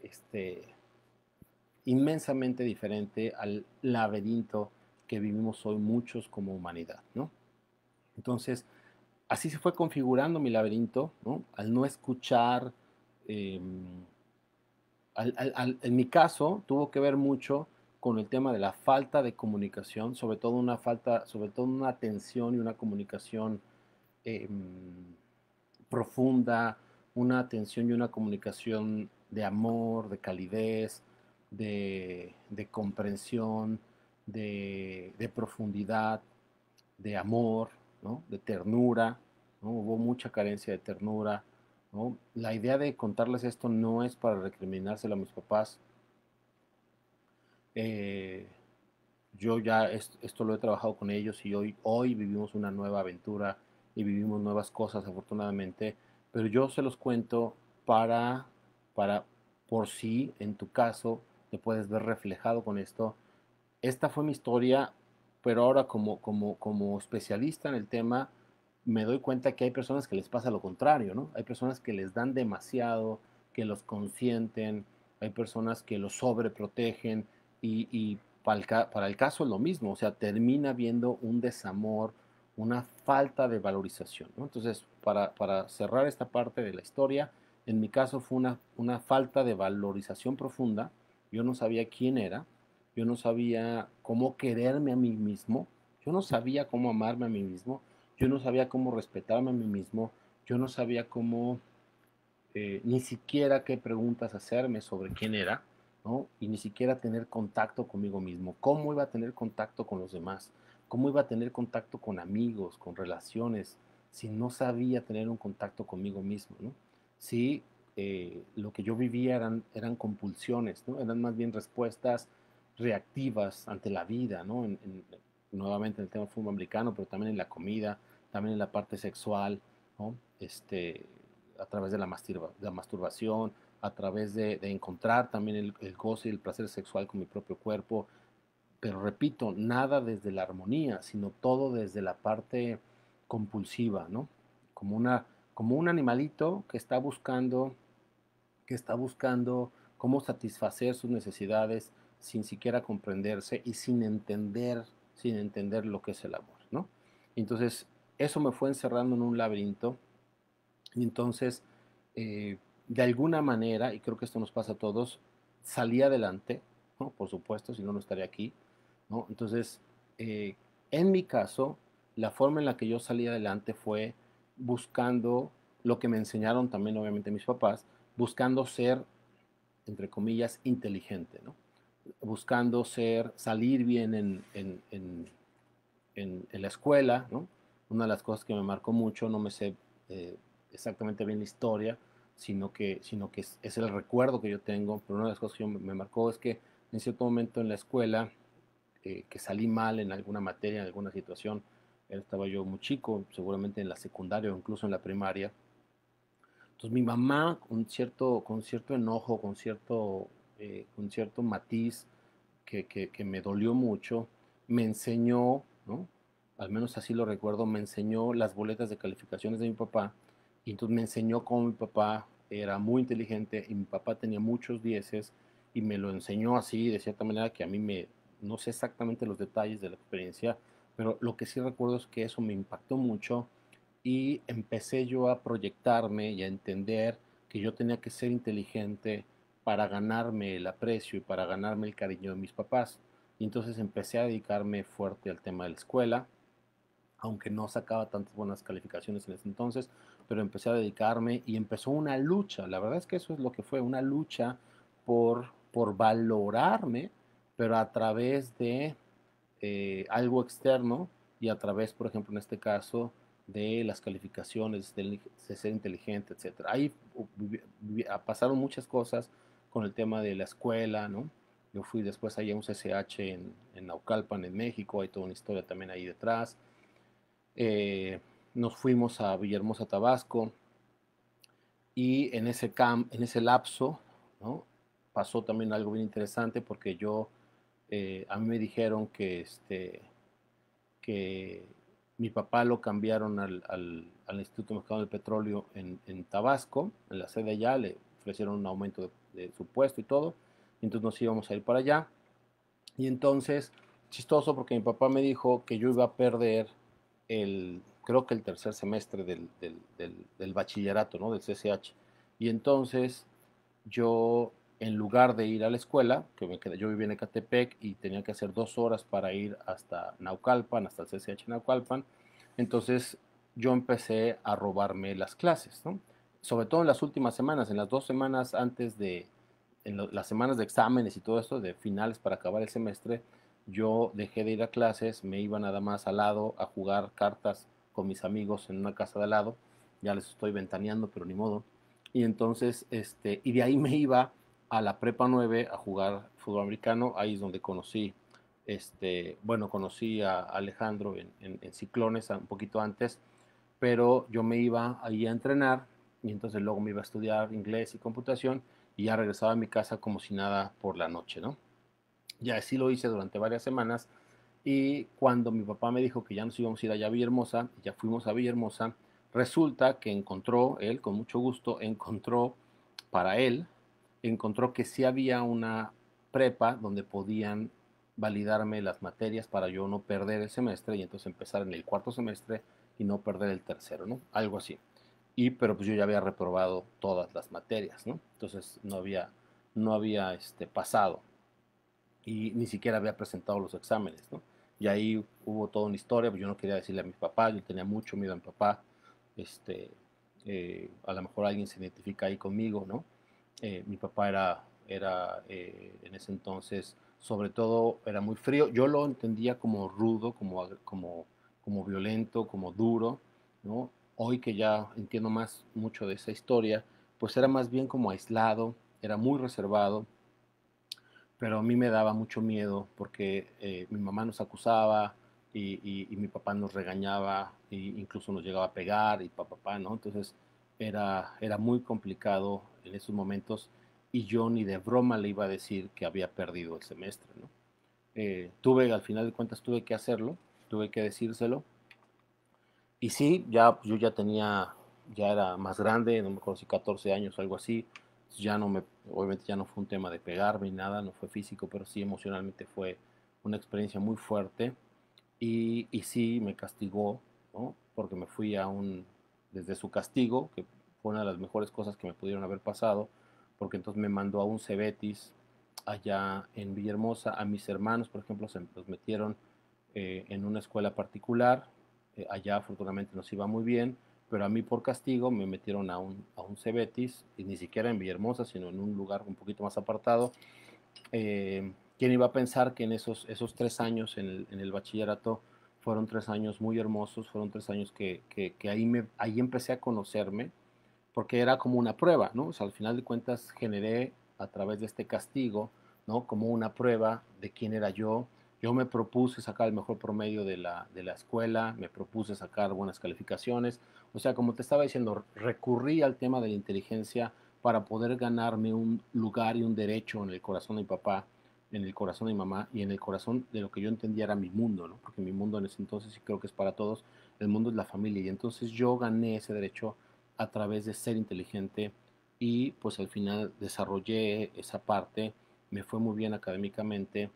este, inmensamente diferente al laberinto que vivimos hoy muchos como humanidad, ¿no? Entonces, así se fue configurando mi laberinto, ¿no? Al no escuchar, eh, en mi caso, tuvo que ver mucho con el tema de la falta de comunicación, sobre todo una falta, sobre todo una atención y una comunicación eh, profunda, una atención y una comunicación de amor, de calidez, de comprensión, de profundidad, de amor, ¿no? De ternura, ¿no? Hubo mucha carencia de ternura, ¿no? La idea de contarles esto no es para recriminárselo a mis papás. Eh, yo ya esto lo he trabajado con ellos y hoy vivimos una nueva aventura y vivimos nuevas cosas afortunadamente, pero yo se los cuento para, para por si en tu caso te puedes ver reflejado con esto. Esta fue mi historia, pero ahora como especialista en el tema, me doy cuenta que hay personas que les pasa lo contrario, ¿no? Hay personas que les dan demasiado, que los consienten, hay personas que los sobreprotegen y para el caso es lo mismo, o sea, termina viendo un desamor, una falta de valorización, ¿no? Entonces, para cerrar esta parte de la historia, en mi caso fue una falta de valorización profunda, yo no sabía quién era, yo no sabía cómo quererme a mí mismo, yo no sabía cómo amarme a mí mismo, yo no sabía cómo respetarme a mí mismo, yo no sabía cómo, ni siquiera qué preguntas hacerme sobre quién era, ¿no? Y ni siquiera tener contacto conmigo mismo. ¿Cómo iba a tener contacto con los demás? ¿Cómo iba a tener contacto con amigos, con relaciones, si no sabía tener un contacto conmigo mismo, ¿no? Si lo que yo vivía eran compulsiones, ¿no? Eran más bien respuestas reactivas ante la vida, ¿no? Nuevamente en el tema fútbol americano, pero también en la comida, también en la parte sexual, ¿no? A través de la masturbación, a través de encontrar también el goce y el placer sexual con mi propio cuerpo, pero repito, nada desde la armonía, sino todo desde la parte compulsiva, ¿no? Como como un animalito que está buscando cómo satisfacer sus necesidades sin siquiera comprenderse y sin entender lo que es el amor, ¿no? Entonces, eso me fue encerrando en un laberinto y entonces, de alguna manera, y creo que esto nos pasa a todos, salí adelante, ¿no? Por supuesto, si no, no estaría aquí, ¿no? Entonces, eh, en mi caso, la forma en la que yo salí adelante fue buscando lo que me enseñaron también, obviamente, mis papás, buscando ser, entre comillas, inteligente, ¿no? Buscando salir bien en la escuela, ¿no? Una de las cosas que me marcó mucho, no me sé eh, exactamente bien la historia, sino que es el recuerdo que yo tengo, pero una de las cosas que me marcó es que en cierto momento en la escuela, que salí mal en alguna materia, en alguna situación, estaba yo muy chico, seguramente en la secundaria o incluso en la primaria. Entonces mi mamá, con cierto enojo, con cierto matiz, que me dolió mucho, me enseñó, ¿no? Al menos así lo recuerdo, me enseñó las boletas de calificaciones de mi papá, y entonces me enseñó cómo mi papá era muy inteligente y mi papá tenía muchos dieces, y me lo enseñó así, de cierta manera que a mí no sé exactamente los detalles de la experiencia, pero lo que sí recuerdo es que eso me impactó mucho y empecé yo a proyectarme y a entender que yo tenía que ser inteligente para ganarme el aprecio y para ganarme el cariño de mis papás. Y entonces empecé a dedicarme fuerte al tema de la escuela, aunque no sacaba tantas buenas calificaciones en ese entonces, pero empecé a dedicarme y empezó una lucha. La verdad es que eso es lo que fue, una lucha por valorarme, pero a través de algo externo y a través, por ejemplo, en este caso, de las calificaciones, de ser inteligente, etcétera. Ahí pasaron muchas cosas con el tema de la escuela, ¿no? Yo fui después ahí a un CCH en Naucalpan, en México, hay toda una historia también ahí detrás. Eh, Nos fuimos a Villahermosa, Tabasco, y en ese lapso, ¿no? Pasó también algo bien interesante porque a mí me dijeron que mi papá lo cambiaron al Instituto Mexicano del Petróleo en Tabasco, en la sede allá, le ofrecieron un aumento de su puesto y todo, y entonces nos íbamos a ir para allá. Y entonces, chistoso porque mi papá me dijo que yo iba a perder el, creo que el tercer semestre del bachillerato, ¿no? Del CCH. Y entonces yo, en lugar de ir a la escuela, yo vivía en Ecatepec y tenía que hacer 2 horas para ir hasta Naucalpan, hasta el CCH Naucalpan, entonces yo empecé a robarme las clases, ¿no? Sobre todo en las últimas semanas, en las 2 semanas antes de, las semanas de exámenes y todo esto, de finales para acabar el semestre, yo dejé de ir a clases, me iba nada más al lado a jugar cartas con mis amigos en una casa de al lado, ya les estoy ventaneando, pero ni modo. Y entonces, y de ahí me iba a la Prepa 9 a jugar fútbol americano, ahí es donde conocí, bueno, conocí a Alejandro en Ciclones un poquito antes, pero yo me iba ahí a entrenar y entonces luego me iba a estudiar inglés y computación y ya regresaba a mi casa como si nada por la noche, ¿no? Ya así lo hice durante varias semanas y cuando mi papá me dijo que ya nos íbamos a ir allá a Villahermosa, ya fuimos a Villahermosa, resulta que encontró, él con mucho gusto, para él, encontró que sí había una prepa donde podían validarme las materias para yo no perder el semestre y entonces empezar en el cuarto semestre y no perder el tercero, ¿no? Algo así. Pero pues yo ya había reprobado todas las materias, ¿no? Entonces no había pasado y ni siquiera había presentado los exámenes, ¿no? Y ahí hubo toda una historia, pues yo no quería decirle a mi papá, yo tenía mucho miedo a mi papá, este, a lo mejor alguien se identifica ahí conmigo, ¿no? Mi papá era en ese entonces, sobre todo, era muy frío, yo lo entendía como rudo, como violento, como duro, ¿no? Hoy que ya entiendo mucho de esa historia, pues era más bien como aislado, era muy reservado, pero a mí me daba mucho miedo porque mi mamá nos acusaba y mi papá nos regañaba e incluso nos llegaba a pegar y papá, ¿no? Entonces era muy complicado en esos momentos y yo ni de broma le iba a decir que había perdido el semestre, ¿no? Al final de cuentas tuve que hacerlo, tuve que decírselo y sí, yo ya era más grande, no me acuerdo si 14 años o algo así. Ya no me, obviamente ya no fue un tema de pegarme ni nada, no fue físico, pero sí emocionalmente fue una experiencia muy fuerte. Y sí me castigó, ¿no? Porque me fui desde su castigo, que fue una de las mejores cosas que me pudieron haber pasado, porque entonces me mandó a un Cebetis allá en Villahermosa. A mis hermanos, por ejemplo, se los metieron en una escuela particular. Allá afortunadamente nos iba muy bien, pero a mí por castigo me metieron a un Cebetis, y ni siquiera en Villahermosa, sino en un lugar un poquito más apartado. ¿Quién iba a pensar que en esos 3 años en el bachillerato fueron 3 años muy hermosos, fueron 3 años que ahí empecé a conocerme, porque era como una prueba, ¿no? O sea, al final de cuentas generé a través de este castigo, ¿no? Como una prueba de quién era yo. Yo me propuse sacar el mejor promedio de la escuela, me propuse sacar buenas calificaciones. O sea, como te estaba diciendo, recurrí al tema de la inteligencia para poder ganarme un lugar y un derecho en el corazón de mi papá, en el corazón de mi mamá y en el corazón de lo que yo entendía era mi mundo, ¿no? Porque mi mundo en ese entonces, y creo que es para todos, el mundo es la familia. Y entonces yo gané ese derecho a través de ser inteligente y pues al final desarrollé esa parte, me fue muy bien académicamente,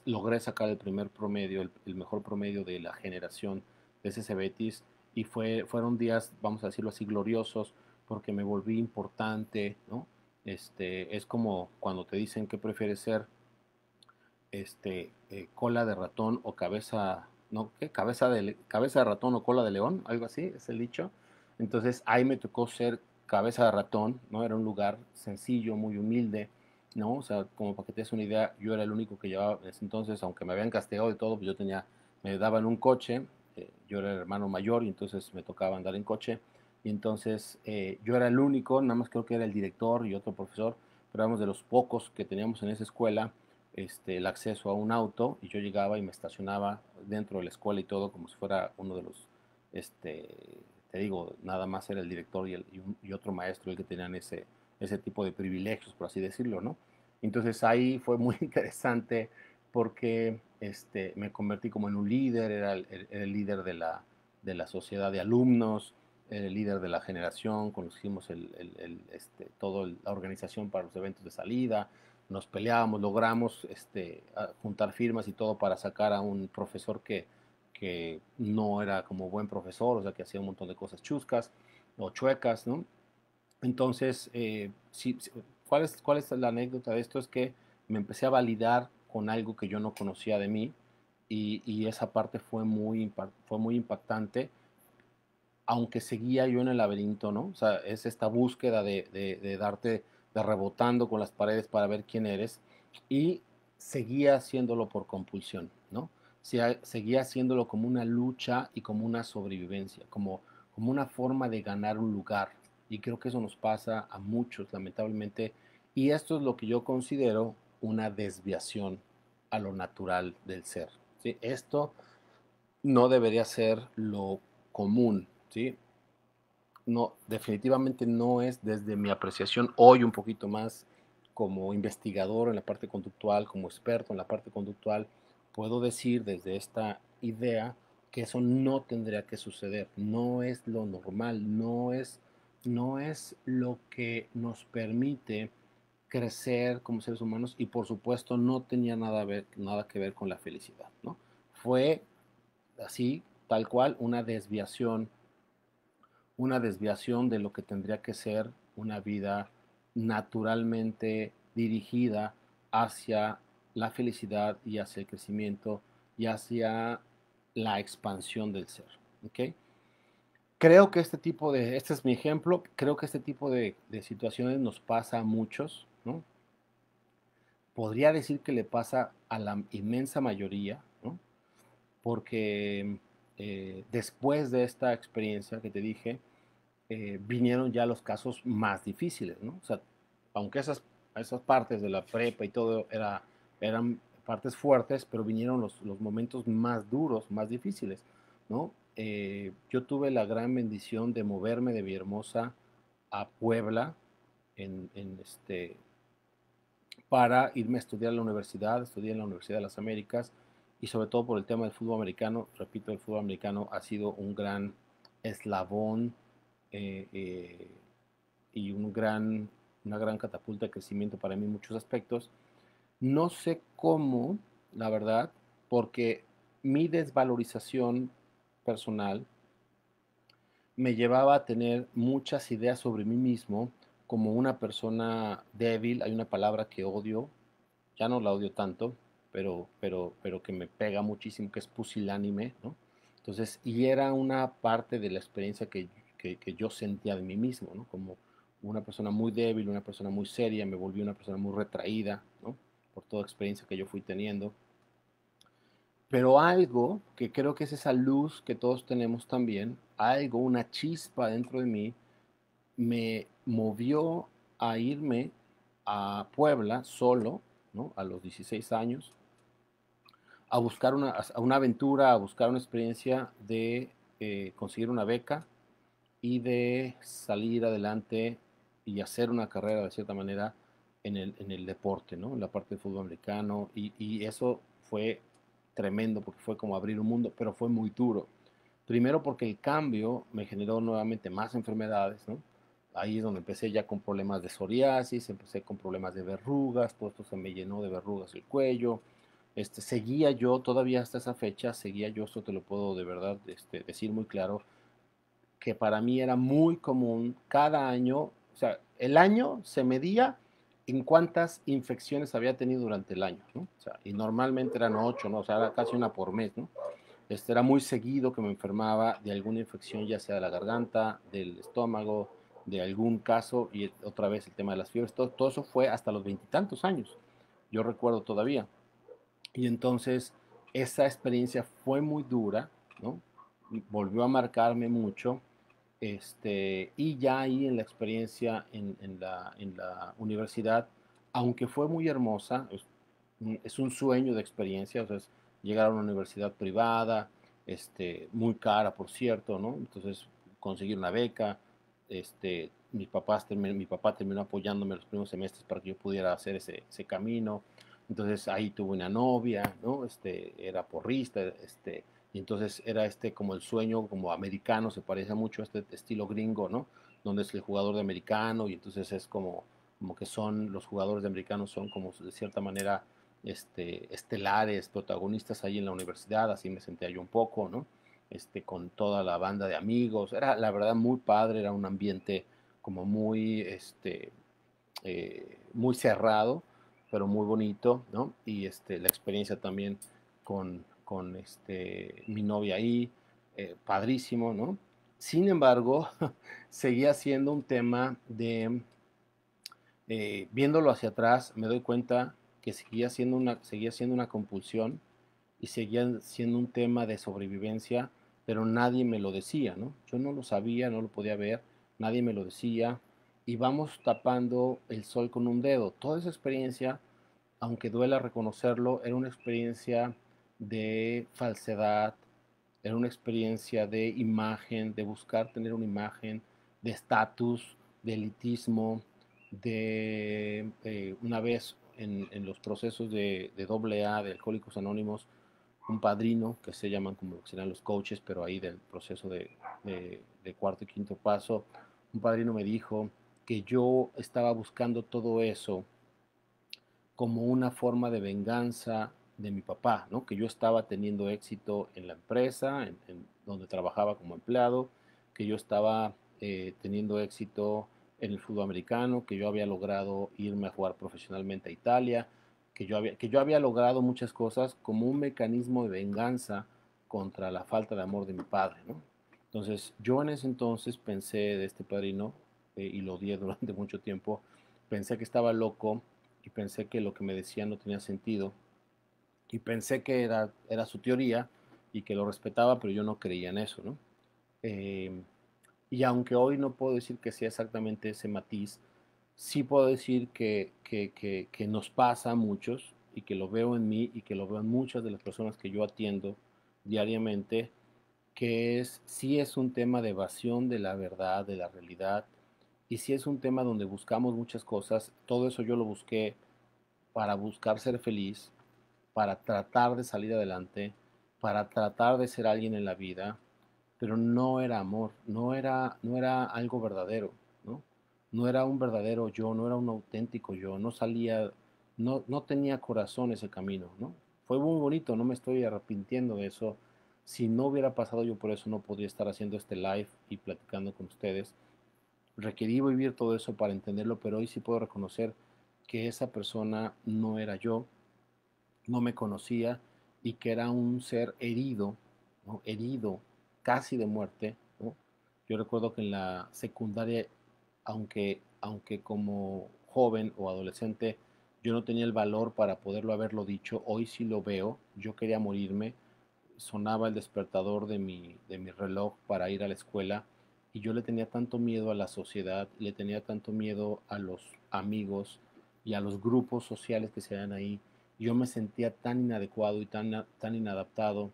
logré sacar el primer promedio, el mejor promedio de la generación de ese Cebetis y fueron días, vamos a decirlo así, gloriosos porque me volví importante, ¿no? Es como cuando te dicen que prefieres ser cola de ratón o cabeza, ¿no? ¿Qué? Cabeza de ratón o cola de león, algo así, es el dicho. Entonces ahí me tocó ser cabeza de ratón, ¿no? Era un lugar sencillo, muy humilde, ¿no? O sea, como para que te des una idea, yo era el único que llevaba en ese entonces, aunque me habían castigado y todo, pues me daban un coche, yo era el hermano mayor y entonces me tocaba andar en coche. Y entonces yo era el único, nada más creo que era el director y otro profesor, pero éramos de los pocos que teníamos en esa escuela el acceso a un auto y yo llegaba y me estacionaba dentro de la escuela y todo como si fuera uno de los, este, te digo, nada más era el director y otro maestro el que tenían ese tipo de privilegios, por así decirlo, ¿no? Entonces ahí fue muy interesante porque me convertí como en un líder, era el líder de la sociedad de alumnos, era el líder de la generación, conocimos toda la organización para los eventos de salida, nos peleábamos, logramos juntar firmas y todo para sacar a un profesor que no era como buen profesor, o sea, que hacía un montón de cosas chuscas o chuecas, ¿no? Entonces, sí, sí, cuál es la anécdota de esto? Es que me empecé a validar con algo que yo no conocía de mí y esa parte fue muy impactante, aunque seguía yo en el laberinto, ¿no? O sea, es esta búsqueda de darte, de rebotando con las paredes para ver quién eres y seguía haciéndolo por compulsión, ¿no? Seguía haciéndolo como una lucha y como una sobrevivencia, como una forma de ganar un lugar. Y creo que eso nos pasa a muchos, lamentablemente. Y esto es lo que yo considero una desviación a lo natural del ser, ¿sí? Esto no debería ser lo común, ¿sí? No, definitivamente no es desde mi apreciación hoy un poquito más como investigador en la parte conductual, como experto en la parte conductual, puedo decir desde esta idea que eso no tendría que suceder, no es lo normal, no es lo que nos permite crecer como seres humanos y por supuesto no tenía nada que ver con la felicidad, ¿no? Fue así, tal cual, una desviación de lo que tendría que ser una vida naturalmente dirigida hacia la felicidad y hacia el crecimiento y hacia la expansión del ser. ¿Okay? Creo que este es mi ejemplo, creo que este tipo de situaciones nos pasa a muchos, ¿no? Podría decir que le pasa a la inmensa mayoría, ¿no? Porque después de esta experiencia que te dije, vinieron ya los casos más difíciles, ¿no? O sea, aunque esas partes de la prepa y todo eran partes fuertes, pero vinieron los momentos más duros, más difíciles, ¿no? Yo tuve la gran bendición de moverme de Villahermosa a Puebla para irme a estudiar a la universidad, estudié en la Universidad de las Américas y sobre todo por el tema del fútbol americano, repito, el fútbol americano ha sido un gran eslabón eh, eh, y una gran catapulta de crecimiento para mí en muchos aspectos. No sé cómo, la verdad, porque mi desvalorización personal me llevaba a tener muchas ideas sobre mí mismo como una persona débil. Hay una palabra que odio, ya no la odio tanto, pero que me pega muchísimo, que es pusilánime, ¿no? Entonces, y era una parte de la experiencia que yo sentía de mí mismo, ¿no? Como una persona muy débil, una persona muy seria, me volví una persona muy retraída, ¿no? Por toda experiencia que yo fui teniendo. Pero algo que creo que es esa luz que todos tenemos también, algo, una chispa dentro de mí, me movió a irme a Puebla solo, ¿no? A los 16 años, a buscar a una aventura, a buscar una experiencia de conseguir una beca y de salir adelante y hacer una carrera de cierta manera en el deporte, ¿no? En la parte del fútbol americano. Y eso fue tremendo porque fue como abrir un mundo, pero fue muy duro. Primero porque el cambio me generó nuevamente más enfermedades, ¿no? Ahí es donde empecé ya con problemas de psoriasis, empecé con problemas de verrugas, todo esto se me llenó de verrugas el cuello. Seguía yo, todavía hasta esa fecha, seguía yo, esto te lo puedo de verdad decir muy claro, que para mí era muy común cada año, o sea, el año se medía en cuántas infecciones había tenido durante el año, ¿no? O sea, y normalmente eran 8, ¿no? O sea, era casi una por mes, ¿no? Era muy seguido que me enfermaba de alguna infección, ya sea de la garganta, del estómago, de algún caso, y otra vez el tema de las fiebres, todo eso fue hasta los veintitantos años, yo recuerdo todavía. Y entonces esa experiencia fue muy dura, ¿no? Volvió a marcarme mucho, y ya ahí en la experiencia en la universidad, aunque fue muy hermosa, es un sueño de experiencia, o sea, es llegar a una universidad privada, muy cara, por cierto, ¿no? Entonces, conseguir una beca, mi papá terminó apoyándome los primeros semestres para que yo pudiera hacer ese camino. Entonces, ahí tuve una novia, ¿no? Era porrista, y entonces era como el sueño como americano, se parece mucho a este estilo gringo, ¿no? Donde es el jugador de americano y entonces es como que son, los jugadores de americano son como de cierta manera estelares, protagonistas ahí en la universidad, así me sentía yo un poco, ¿no? Con toda la banda de amigos, era la verdad muy padre, era un ambiente como muy, muy cerrado, pero muy bonito, ¿no? Y la experiencia también con mi novia ahí, padrísimo, ¿no? Sin embargo, seguía siendo un tema de, viéndolo hacia atrás, me doy cuenta que seguía siendo una compulsión y seguía siendo un tema de sobrevivencia, pero nadie me lo decía, ¿no? Yo no lo sabía, no lo podía ver, nadie me lo decía, y vamos tapando el sol con un dedo. Toda esa experiencia, aunque duela reconocerlo, era una experiencia de falsedad, era una experiencia de imagen, de buscar tener una imagen, de estatus, de elitismo, de una vez en los procesos de AA, de Alcohólicos Anónimos, un padrino, que se llaman como lo que serán los coaches, pero ahí del proceso de cuarto y quinto paso, un padrino me dijo que yo estaba buscando todo eso como una forma de venganza de mi papá, ¿no? Que yo estaba teniendo éxito en la empresa, donde trabajaba como empleado, que yo estaba teniendo éxito en el fútbol americano, que yo había logrado irme a jugar profesionalmente a Italia, que yo había logrado muchas cosas como un mecanismo de venganza contra la falta de amor de mi padre, ¿no? Entonces, yo en ese entonces pensé de este padrino, y lo odié durante mucho tiempo, pensé que estaba loco y pensé que lo que me decía no tenía sentido y pensé que era su teoría y que lo respetaba, pero yo no creía en eso, ¿no? Eh, y aunque hoy no puedo decir que sea exactamente ese matiz, sí puedo decir que nos pasa a muchos y que lo veo en mí y que lo veo en muchas de las personas que yo atiendo diariamente, que sí es un tema de evasión de la verdad, de la realidad, y sí es un tema donde buscamos muchas cosas. Todo eso yo lo busqué para buscar ser feliz, para tratar de salir adelante, para tratar de ser alguien en la vida, pero no era amor, no era algo verdadero, ¿no? No era un verdadero yo, no era un auténtico yo, no salía, no tenía corazón ese camino, ¿no? Fue muy bonito, no me estoy arrepintiendo de eso. Si no hubiera pasado yo por eso, no podría estar haciendo este live y platicando con ustedes. Requerí vivir todo eso para entenderlo, pero hoy sí puedo reconocer que esa persona no era yo, no me conocía y que era un ser herido, ¿no? Herido, casi de muerte, ¿no? Yo recuerdo que en la secundaria, aunque como joven o adolescente yo no tenía el valor para poderlo haberlo dicho, hoy sí lo veo, yo quería morirme, sonaba el despertador de mi reloj para ir a la escuela y yo le tenía tanto miedo a la sociedad, le tenía tanto miedo a los amigos y a los grupos sociales que se dan ahí. Yo me sentía tan inadecuado y tan inadaptado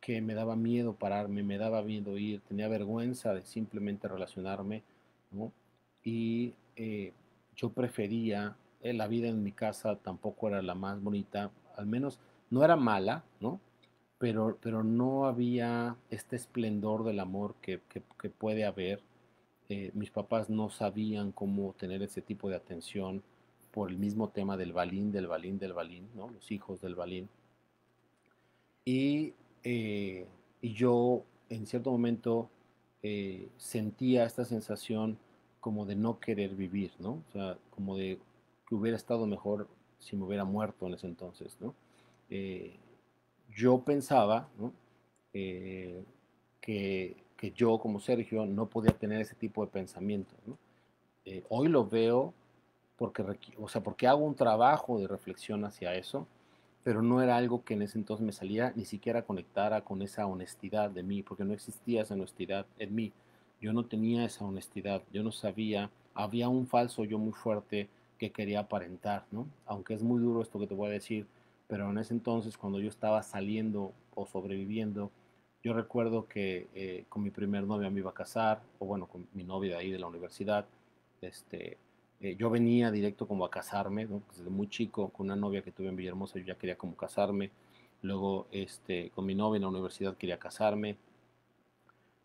que me daba miedo pararme, me daba miedo ir, tenía vergüenza de simplemente relacionarme, ¿no? Y yo prefería, la vida en mi casa tampoco era la más bonita, al menos no era mala, ¿no? Pero no había este esplendor del amor que puede haber. Mis papás no sabían cómo tener ese tipo de atención por el mismo tema del balín, del balín, del balín, ¿no? Los hijos del balín. Y, eh, y yo en cierto momento sentía esta sensación como de no querer vivir, ¿no? O sea, como de que hubiera estado mejor si me hubiera muerto en ese entonces, ¿no? Eh, yo pensaba, ¿no? eh, que yo como Sergio no podía tener ese tipo de pensamiento, ¿no? Hoy lo veo o sea, porque hago un trabajo de reflexión hacia eso, pero no era algo que en ese entonces me salía, ni siquiera conectara con esa honestidad de mí, porque no existía esa honestidad en mí. Yo no tenía esa honestidad, yo no sabía, había un falso yo muy fuerte que quería aparentar, ¿no? Aunque es muy duro esto que te voy a decir, pero en ese entonces cuando yo estaba saliendo o sobreviviendo, yo recuerdo que con mi primer novia me iba a casar, o bueno, con mi novia de ahí de la universidad, este, yo venía directo como a casarme, ¿no? Desde muy chico, con una novia que tuve en Villahermosa, yo ya quería como casarme. Luego, con mi novia en la universidad quería casarme.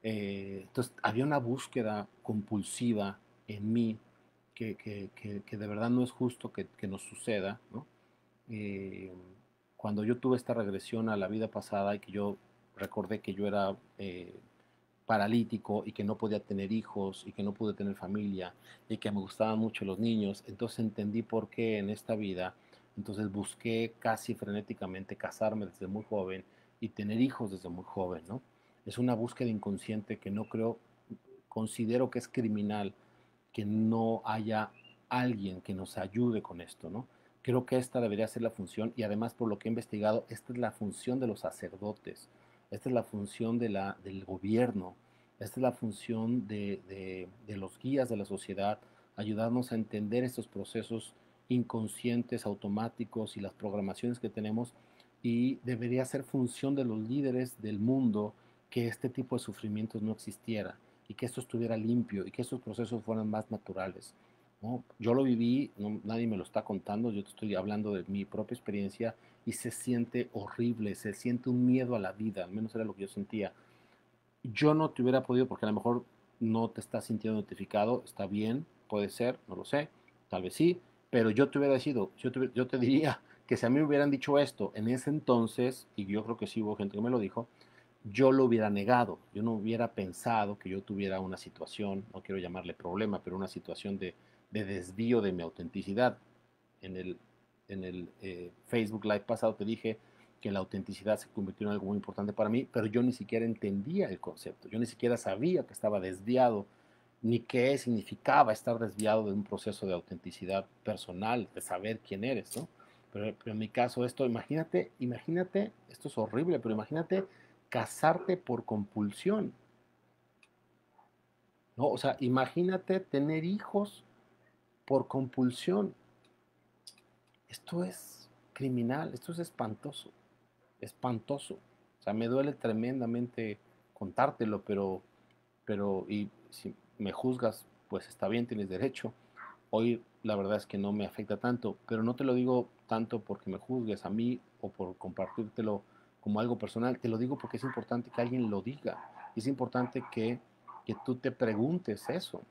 Entonces, había una búsqueda compulsiva en mí que de verdad no es justo que nos suceda, ¿no? eh, cuando yo tuve esta regresión a la vida pasada y que yo recordé que yo era paralítico y que no podía tener hijos y que no pude tener familia y que me gustaban mucho los niños, entonces entendí por qué en esta vida, entonces busqué casi frenéticamente casarme desde muy joven y tener hijos desde muy joven, ¿no? Es una búsqueda inconsciente que no creo, considero que es criminal que no haya alguien que nos ayude con esto, ¿no? Creo que esta debería ser la función y además por lo que he investigado, esta es la función de los sacerdotes, esta es la función del gobierno, esta es la función de los guías de la sociedad, ayudarnos a entender estos procesos inconscientes, automáticos y las programaciones que tenemos y debería ser función de los líderes del mundo que este tipo de sufrimientos no existiera y que esto estuviera limpio y que estos procesos fueran más naturales, ¿no? Yo lo viví, no, nadie me lo está contando, yo te estoy hablando de mi propia experiencia y se siente horrible, se siente un miedo a la vida, al menos era lo que yo sentía. Yo no te hubiera podido, porque a lo mejor no te estás sintiendo notificado, está bien, puede ser, no lo sé, tal vez sí, pero yo te hubiera decidido, yo te diría que si a mí me hubieran dicho esto en ese entonces, y yo creo que sí hubo gente que me lo dijo, yo lo hubiera negado, yo no hubiera pensado que yo tuviera una situación, no quiero llamarle problema, pero una situación de desvío de mi autenticidad. En el Facebook Live pasado te dije que la autenticidad se convirtió en algo muy importante para mí, pero yo ni siquiera entendía el concepto, yo ni siquiera sabía que estaba desviado, ni qué significaba estar desviado de un proceso de autenticidad personal, de saber quién eres, ¿no? Pero en mi caso esto, imagínate, esto es horrible, pero imagínate casarte por compulsión, ¿no? O sea, imagínate tener hijos por compulsión. Esto es criminal, esto es espantoso, espantoso. O sea, me duele tremendamente contártelo, y si me juzgas, pues está bien, tienes derecho. Hoy la verdad es que no me afecta tanto, pero no te lo digo tanto porque me juzgues a mí o por compartírtelo como algo personal, te lo digo porque es importante que alguien lo diga. Es importante que tú te preguntes eso.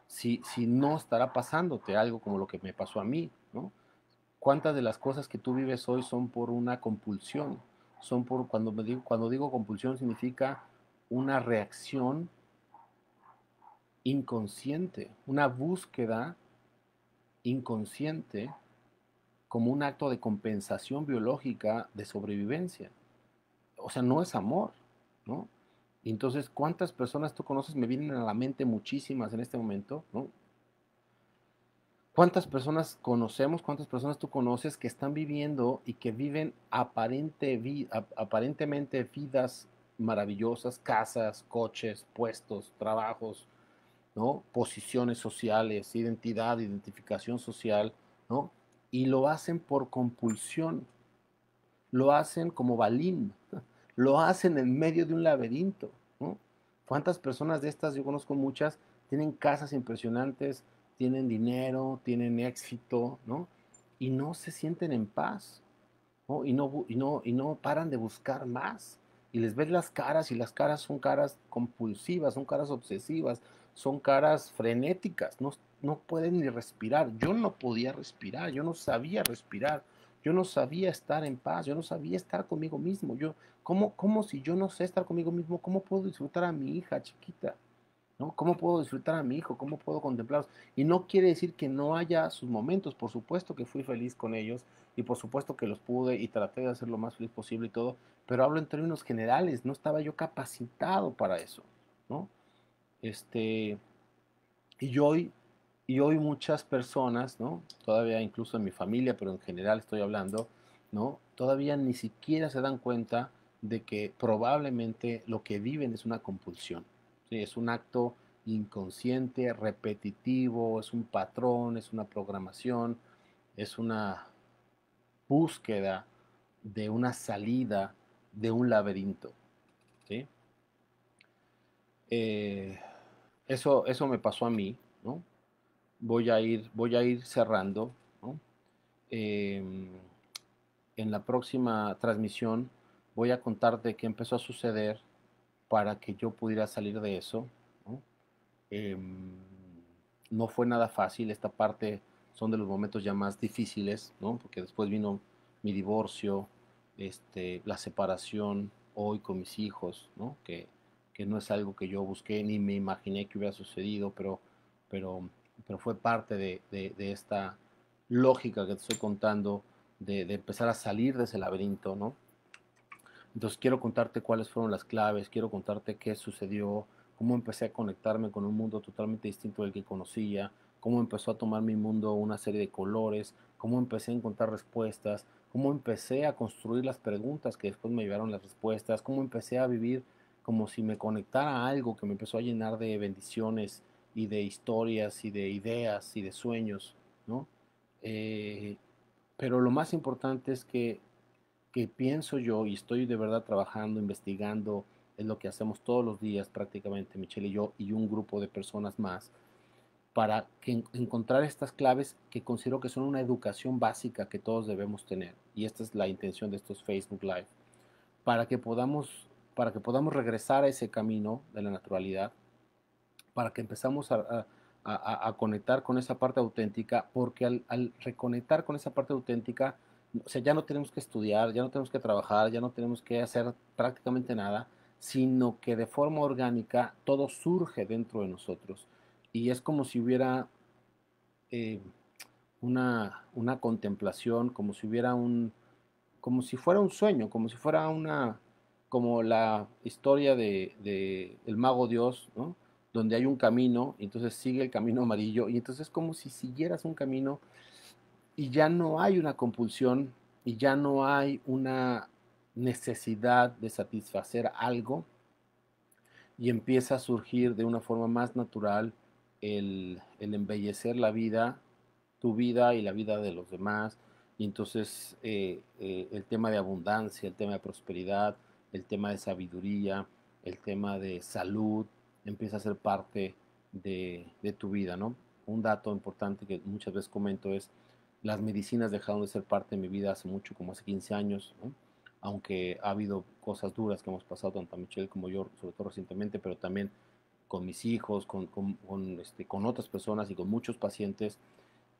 Si no estará pasándote algo como lo que me pasó a mí, ¿no? ¿Cuántas de las cosas que tú vives hoy son por una compulsión? Son por, cuando digo compulsión significa una reacción inconsciente, una búsqueda inconsciente como un acto de compensación biológica de sobrevivencia. O sea, no es amor, ¿no? Y entonces, ¿cuántas personas tú conoces? Me vienen a la mente muchísimas en este momento, ¿no? ¿Cuántas personas conocemos, cuántas personas tú conoces que están viviendo y que viven aparentemente vidas maravillosas, casas, coches, puestos, trabajos, ¿no? Posiciones sociales, identidad, identificación social, ¿no? Y lo hacen por compulsión, lo hacen como Balín, lo hacen en medio de un laberinto, ¿no? ¿Cuántas personas de estas, yo conozco muchas, tienen casas impresionantes, tienen dinero, tienen éxito, ¿no? Y no se sienten en paz, ¿no? Y no paran de buscar más. Y les ves las caras y las caras son caras compulsivas, son caras obsesivas, son caras frenéticas, no pueden ni respirar. Yo no podía respirar, yo no sabía respirar, yo no sabía estar en paz, yo no sabía estar conmigo mismo. ¿Cómo si yo no sé estar conmigo mismo, cómo puedo disfrutar a mi hija chiquita? ¿No? ¿Cómo puedo disfrutar a mi hijo? ¿Cómo puedo contemplarlos? Y no quiere decir que no haya sus momentos, por supuesto que fui feliz con ellos y por supuesto que los pude y traté de hacer lo más feliz posible y todo, pero hablo en términos generales, no estaba yo capacitado para eso, ¿no? Este, y hoy, y hoy muchas personas, ¿no? Todavía incluso en mi familia, pero en general estoy hablando, ¿no? Todavía ni siquiera se dan cuenta de que probablemente lo que viven es una compulsión, ¿sí? Es un acto inconsciente, repetitivo, es un patrón, es una programación, es una búsqueda de una salida de un laberinto, ¿sí? Eh, eso me pasó a mí, ¿no? Voy a ir cerrando, ¿no? Eh, en la próxima transmisión voy a contarte qué empezó a suceder para que yo pudiera salir de eso, ¿no? Eh, no fue nada fácil esta parte, son de los momentos ya más difíciles, ¿no? Porque después vino mi divorcio, la separación hoy con mis hijos, ¿no? Que no es algo que yo busqué ni me imaginé que hubiera sucedido, pero, pero fue parte de esta lógica que te estoy contando, de empezar a salir de ese laberinto, ¿no? Entonces quiero contarte cuáles fueron las claves, quiero contarte qué sucedió, cómo empecé a conectarme con un mundo totalmente distinto del que conocía, cómo empezó a tomar mi mundo una serie de colores, cómo empecé a encontrar respuestas, cómo empecé a construir las preguntas que después me llevaron las respuestas, cómo empecé a vivir como si me conectara a algo que me empezó a llenar de bendiciones y de historias y de ideas y de sueños, ¿no? Eh, pero lo más importante es que pienso yo y estoy de verdad trabajando, investigando, es lo que hacemos todos los días prácticamente Michelle y yo y un grupo de personas más, para que encontrar estas claves que considero que son una educación básica que todos debemos tener. Y esta es la intención de estos Facebook Live, para que podamos, para que podamos regresar a ese camino de la naturalidad, para que empezamos a conectar con esa parte auténtica, porque al reconectar con esa parte auténtica, o sea, ya no tenemos que estudiar, ya no tenemos que trabajar, ya no tenemos que hacer prácticamente nada, sino que de forma orgánica todo surge dentro de nosotros. Y es como si hubiera eh, una contemplación, como si hubiera como si fuera un sueño, como si fuera como la historia de el mago Dios, ¿no? Donde hay un camino, y entonces sigue el camino amarillo, y entonces es como si siguieras un camino y ya no hay una compulsión, y ya no hay una necesidad de satisfacer algo, y empieza a surgir de una forma más natural el embellecer la vida, tu vida y la vida de los demás. Y entonces el tema de abundancia, el tema de prosperidad, el tema de sabiduría, el tema de salud, empieza a ser parte de tu vida, ¿no? Un dato importante que muchas veces comento es, las medicinas dejaron de ser parte de mi vida hace mucho, como hace 15 años, ¿no? Aunque ha habido cosas duras que hemos pasado, tanto Michelle como yo, sobre todo recientemente, pero también con mis hijos, con otras personas y con muchos pacientes,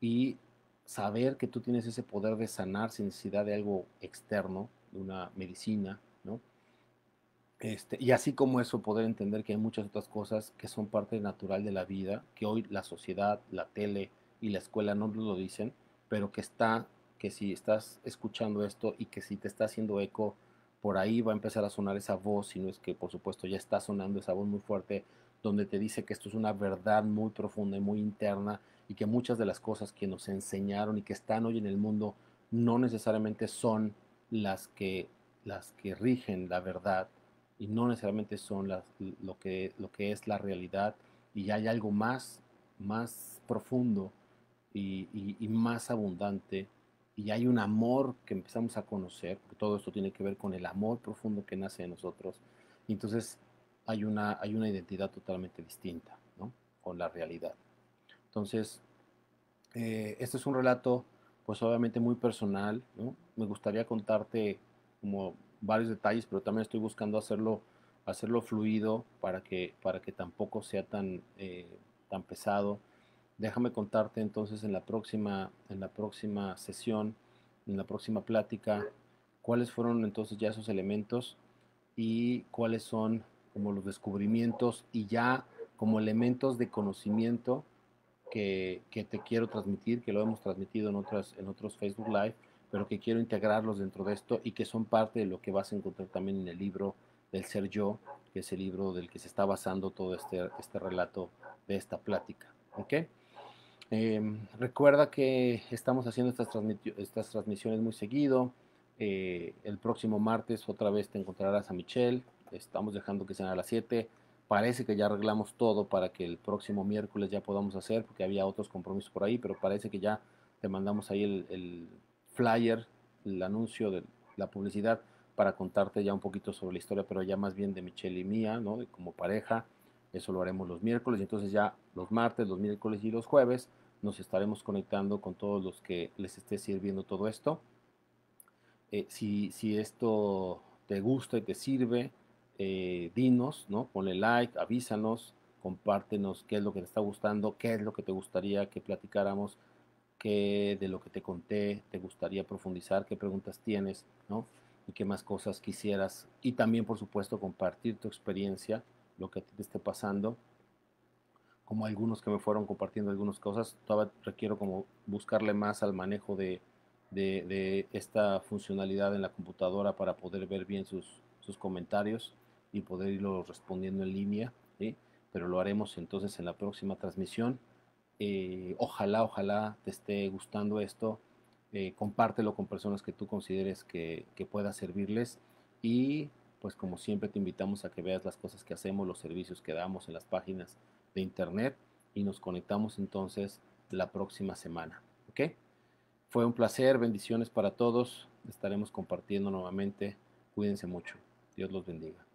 y saber que tú tienes ese poder de sanar sin necesidad de algo externo, de una medicina, ¿no? Y así como eso, poder entender que hay muchas otras cosas que son parte natural de la vida, que hoy la sociedad, la tele y la escuela no nos lo dicen, pero que si estás escuchando esto y que si te está haciendo eco, por ahí va a empezar a sonar esa voz, si no es que por supuesto ya está sonando esa voz muy fuerte, donde te dice que esto es una verdad muy profunda y muy interna, y que muchas de las cosas que nos enseñaron y que están hoy en el mundo no necesariamente son las que rigen la verdad, y no necesariamente son lo que es la realidad, y hay algo más profundo y más abundante, y hay un amor que empezamos a conocer, porque todo esto tiene que ver con el amor profundo que nace en nosotros, y entonces hay una identidad totalmente distinta, ¿no? Con la realidad. Entonces, este es un relato, pues obviamente muy personal, ¿no? Me gustaría contarte como varios detalles, pero también estoy buscando hacerlo fluido para que tampoco sea tan pesado. Déjame contarte entonces en la próxima sesión, en la próxima plática, cuáles fueron entonces ya esos elementos, y cuáles son como los descubrimientos y ya como elementos de conocimiento que te quiero transmitir, que lo hemos transmitido en otros Facebook Live, pero que quiero integrarlos dentro de esto, y que son parte de lo que vas a encontrar también en el libro del Ser Yo, que es el libro del que se está basando todo este relato de esta plática. ¿Ok? Recuerda que estamos haciendo estas transmisiones muy seguido. El próximo martes otra vez te encontrarás a Michelle. Estamos dejando que sean a las 7. Parece que ya arreglamos todo para que el próximo miércoles ya podamos hacer, porque había otros compromisos por ahí, pero parece que ya te mandamos ahí el flyer, el anuncio de la publicidad, para contarte ya un poquito sobre la historia, pero ya más bien de Michelle y mía, ¿no? De como pareja. Eso lo haremos los miércoles, y entonces ya los martes, los miércoles y los jueves nos estaremos conectando con todos los que les esté sirviendo todo esto. Si esto te gusta y te sirve, dinos, ¿no? Ponle like, avísanos, compártenos qué es lo que te está gustando, qué es lo que te gustaría que platicáramos, qué de lo que te conté te gustaría profundizar, qué preguntas tienes, ¿no? Y qué más cosas quisieras. Y también, por supuesto, compartir tu experiencia, lo que a ti te esté pasando, como algunos que me fueron compartiendo algunas cosas. Todavía requiero como buscarle más al manejo de esta funcionalidad en la computadora para poder ver bien sus comentarios y poder irlo respondiendo en línea, ¿sí? Pero lo haremos entonces en la próxima transmisión. Ojalá te esté gustando esto. Compártelo con personas que tú consideres que pueda servirles y pues como siempre te invitamos a que veas las cosas que hacemos, los servicios que damos en las páginas de internet y nos conectamos entonces la próxima semana. ¿Ok? Fue un placer, bendiciones para todos. Estaremos compartiendo nuevamente. Cuídense mucho. Dios los bendiga.